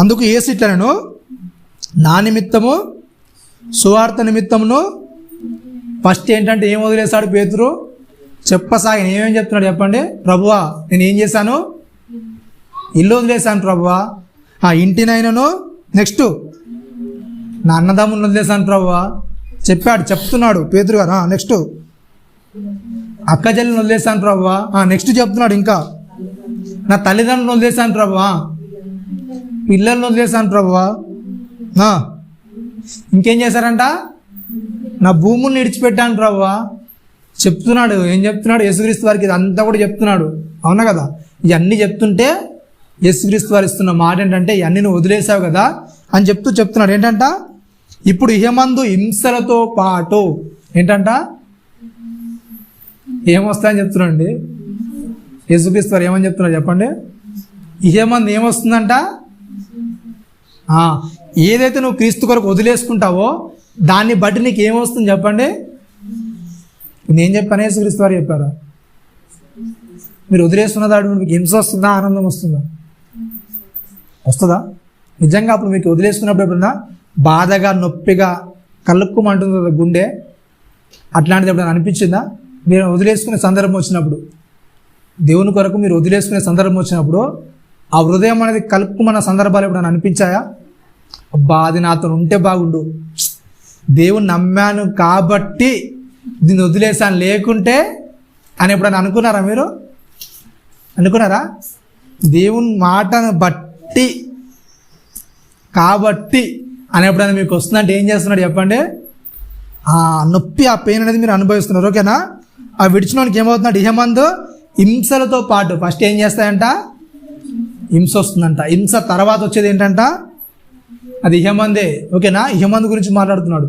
అందుకు యేసు ఇట్లనెను, నా నిమిత్తము సువార్త నిమిత్తమును. ఫస్ట్ ఏంటంటే ఏం వదిలేశాడు పేతురు, చెప్పసాగిన ఏమేం చెప్తున్నాడు చెప్పండి, ప్రభువా నేను ఏం చేశాను, ఇల్లు వదిలేశాను ప్రభువా, ఆ ఇంటినైనను, నెక్స్ట్ నా అన్నదమ్ములను వదిలేశాను ప్రభువా చెప్తున్నాడు పేతురు గారు. నెక్స్ట్ అక్క చెల్లిని వదిలేశాను ప్రభువా, నెక్స్ట్ చెప్తున్నాడు ఇంకా నా తల్లిదండ్రులను వదిలేశాను ప్రభువా, పిల్లలను వదిలేశాను ప్రభువా, ఇంకేం చేశారంట, నా భూముల్ని విడిచిపెట్టాను ప్రభువా చెప్తున్నాడు. ఏం చెప్తున్నాడు యేసుక్రీస్తు వారికి ఇదంతా కూడా చెప్తున్నాడు. అవునా కదా, ఇవన్నీ చెప్తుంటే యేసుక్రీస్తు వారు ఇస్తున్న మాట ఏంటంటే ఇవన్నీ నువ్వు వదిలేసావు కదా అని చెప్తున్నాడు. ఏంటంట, ఇప్పుడు ఇహమందు హింసలతో పాటు ఏంటంట ఏమొస్తాయని చెప్తున్నాడు యేసుక్రీస్తు వారు. ఏమని చెప్తున్నాడు చెప్పండి, ఇహమందు ఏమొస్తుందంట, ఏదైతే నువ్వు క్రీస్తు కొరకు వదిలేసుకుంటావో దాన్ని బట్టి నీకు ఏమొస్తుంది చెప్పండి. నేను చెప్పాను, యేసుక్రీస్తు వారు చెప్పారా? మీరు వదిలేస్తున్న దాడు మీకు హింస వస్తుందా, ఆనందం వస్తుందా? వస్తుందా? నిజంగా అప్పుడు మీకు వదిలేసుకున్నప్పుడు ఎప్పుడన్నా బాధగా, నొప్పిగా, కలుక్కుమంటుంది కదా గుండె, అట్లాంటిది ఎప్పుడైనా అనిపించిందా? మీరు వదిలేసుకునే సందర్భం వచ్చినప్పుడు, దేవుని కొరకు మీరు వదిలేసుకునే సందర్భం వచ్చినప్పుడు ఆ హృదయం అనేది కలుపుకున్న సందర్భాలు ఎప్పుడైనా అనిపించాయా? అబ్బా, అది నాతో ఉంటే బాగుండు, దేవుని నమ్మాను కాబట్టి దీన్ని వదిలేసాను, లేకుంటే అని ఎప్పుడైనా అనుకున్నారా? మీరు అనుకున్నారా? దేవుని మాటను బట్టి కాబట్టి అని ఎప్పుడైనా మీకు వస్తుందంటే ఏం చేస్తున్నాడు చెప్పండి? ఆ నొప్పి, ఆ పెయిన్ అనేది మీరు అనుభవిస్తున్నారు. ఓకేనా? ఆ విడిచినోనికి ఏమవుతున్నాడు? ఇహమందు హింసలతో పాటు ఫస్ట్ ఏం చేస్తాయంట? హింస వస్తుందంట. హింస తర్వాత వచ్చేది ఏంటంట? అది ఇహమందే. ఓకేనా? ఇహమందు గురించి మాట్లాడుతున్నాడు.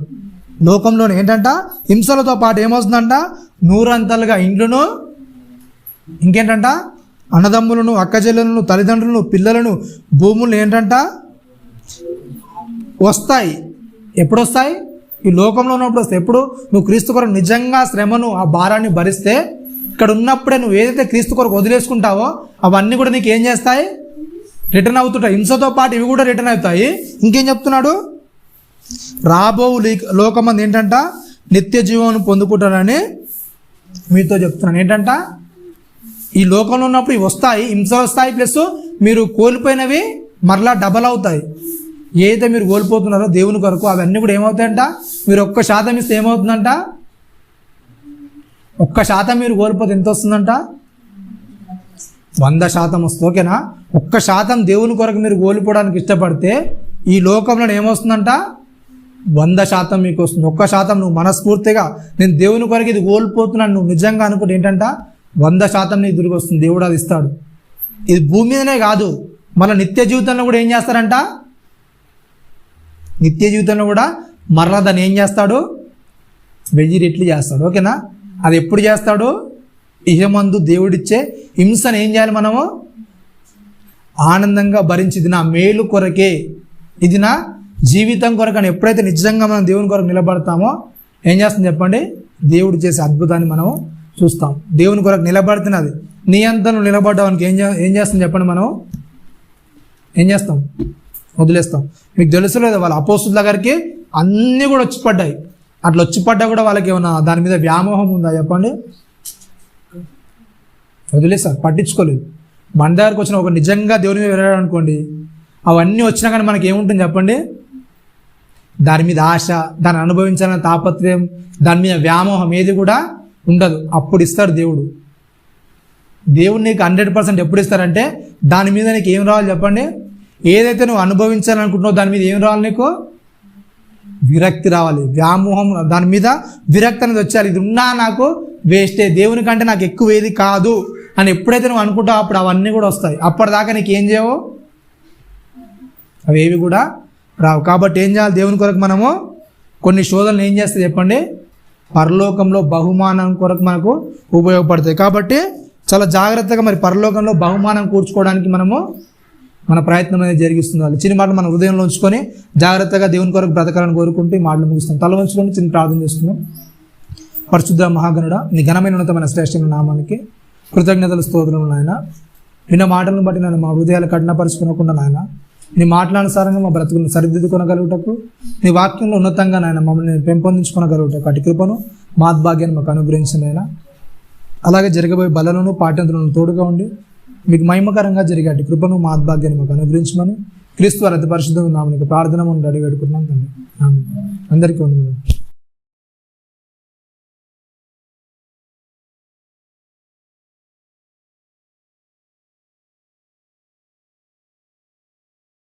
లోకంలోనే ఏంటంట? హింసలతో పాటు ఏమవుతుందంట? నూరంతలుగా ఇండ్లను, ఇంకేంటంట? అన్నదమ్ములను, అక్కచెల్లెలను, తల్లిదండ్రులను, పిల్లలను, భూములను ఏంటంట? వస్తాయి. ఎప్పుడు వస్తాయి? ఈ లోకంలో ఉన్నప్పుడు వస్తాయి. ఎప్పుడు? నువ్వు క్రీస్తు కొరకు నిజంగా శ్రమను, ఆ భారాన్ని భరిస్తే, ఇక్కడ ఉన్నప్పుడే నువ్వు ఏదైతే క్రీస్తు కొరకు వదిలేసుకుంటావో అవన్నీ కూడా నీకు ఏం చేస్తాయి? రిటర్న్ అవుతుంటాయి. హింసతో పాటు ఇవి కూడా రిటర్న్ అవుతాయి. ఇంకేం చెప్తున్నాడు? రాబో లోకమంది ఏంటంట? నిత్య జీవం పొందుకుంటానని మీతో చెప్తున్నాను. ఏంటంట? ఈ లోకంలో ఉన్నప్పుడు ఇవి వస్తాయి, హింసలు వస్తాయి, ప్లస్ మీరు కోల్పోయినవి మరలా డబల్ అవుతాయి. ఏదైతే మీరు కోల్పోతున్నారో దేవుని కొరకు అవన్నీ కూడా ఏమవుతాయంట? మీరు 1% ఇస్తే ఏమవుతుందంట? 1% మీరు కోల్పోతే ఎంత వస్తుందంట? 100% వస్తుంది. ఓకేనా? 1% దేవుని కొరకు మీరు కోల్పోవడానికి ఇష్టపడితే ఈ లోకంలో ఏమొస్తుందంట? 100% మీకు వస్తుంది. 1% నువ్వు మనస్ఫూర్తిగా నేను దేవుని కొరకు ఇది కోల్పోతున్నాను నువ్వు నిజంగా అనుకుంటే ఏంటంట? 100% నీకు తిరిగి వస్తుంది. దేవుడు అది ఇస్తాడు. ఇది భూమి మీదనే కాదు, మళ్ళీ నిత్య జీవితంలో కూడా ఏం చేస్తారంట? నిత్య జీవితంలో కూడా మరలా దాన్ని ఏం చేస్తాడు? 1000 రెట్లు చేస్తాడు. ఓకేనా? అది ఎప్పుడు చేస్తాడు? ఇహమందు దేవుడిచ్చే హింసను ఏం చేయాలి? మనము ఆనందంగా భరించి, ఇది నా మేలు కొరకే, ఇది నా జీవితం కొరకు అని ఎప్పుడైతే నిజంగా మనం దేవుని కొరకు నిలబడతామో ఏం చేస్తుంది చెప్పండి? దేవుడు చేసే అద్భుతాన్ని మనం చూస్తాం. దేవుని కొరకు నిలబడుతున్నది నీ అంతా నువ్వు నిలబడ్డానికి ఏం చేస్తాం చెప్పండి? మనం ఏం చేస్తాం? వదిలేస్తాం. మీకు తెలుసు లేదా? వాళ్ళ అపోస్తుల దగ్గరికి అన్నీ కూడా వచ్చి పడ్డాయి. అట్లా వచ్చి పడ్డా కూడా వాళ్ళకి ఏమన్నా దాని మీద వ్యామోహం ఉందా చెప్పండి? వదిలేస్తారు, పట్టించుకోలేదు. మన దగ్గరకు వచ్చిన ఒక నిజంగా దేవుని మీద వెళ్ళాడు అనుకోండి, అవన్నీ వచ్చినా కానీ మనకి ఏముంటుంది చెప్పండి? దాని మీద ఆశ, దాన్ని అనుభవించాలన్న తాపత్రయం, దాని మీద వ్యామోహం ఏది కూడా ఉండదు. అప్పుడు ఇస్తాడు దేవుడు. దేవుడు నీకు 100% ఎప్పుడు ఇస్తారంటే దాని మీద నీకు ఏం రావాలి చెప్పండి? ఏదైతే నువ్వు అనుభవించాలనుకుంటున్నావు దాని మీద ఏం రావాలి? నీకు విరక్తి రావాలి, వ్యామోహం, దాని మీద విరక్తి అనేది వచ్చాలి. ఇది ఉన్నా నాకు వేస్టే, దేవుని కంటే నాకు ఎక్కువ ఏది కాదు అని ఎప్పుడైతే నువ్వు అనుకుంటావు అప్పుడు అవన్నీ కూడా వస్తాయి. అప్పటిదాకా నీకు ఏం చేయవు? అవేవి కూడా రావు. కాబట్టి ఏం చేయాలి? దేవుని కొరకు మనము కొన్ని శోధనలు ఏం చేస్తాయి చెప్పండి? పరలోకంలో బహుమానం కొరకు మనకు ఉపయోగపడతాయి. కాబట్టి చాలా జాగ్రత్తగా మరి పరలోకంలో బహుమానం కూర్చుకోవడానికి మనము మన ప్రయత్నం అనేది జరిగిస్తుంది. చిన్న మాటలు మన హృదయంలో ఉంచుకొని జాగ్రత్తగా దేవుని కొరకు బ్రతకాలని కోరుకుంటూ ఈ మాటలు ముగిస్తాం. తల ఉంచుకొని చిన్న ప్రార్థన చేస్తున్నాం. పరిశుద్ధ మహాగణుడా, నీ ఘనమైన ఉన్నతమైన శ్రేష్టమైన నామానికి కృతజ్ఞతలు స్తోత్రములు నాయన. విన్న మాటలను బట్టి నన్ను మా హృదయాలు కఠినపరుచుకోకుండా నాయన, నీ మాటలానుసారంగా మా బ్రతుకులను సరిదిద్దుకొనగలుగుటకు, నీ వాక్యంలో ఉన్నతంగా నాయన మమ్మల్ని పెంపొందించుకొనగలుగుటకు అటు కృపను మహద్భాగ్యాన్ని మాకు అనుగ్రహించింది నాయన. అలాగే జరగబోయే బలను పాఠ్యంతులను తోడుగా ఉండి మీకు మహిమకరంగా జరిగే కృపను మహద్భాగ్యాన్ని మాకు అనుగ్రహించమని క్రీస్తు వారి అతి పరిశుద్ధ నామమున ప్రార్థన మనం అడిగి పెట్టుకున్నాం తండ్రి. ఆమేన్. అందరికీ వందనాలు.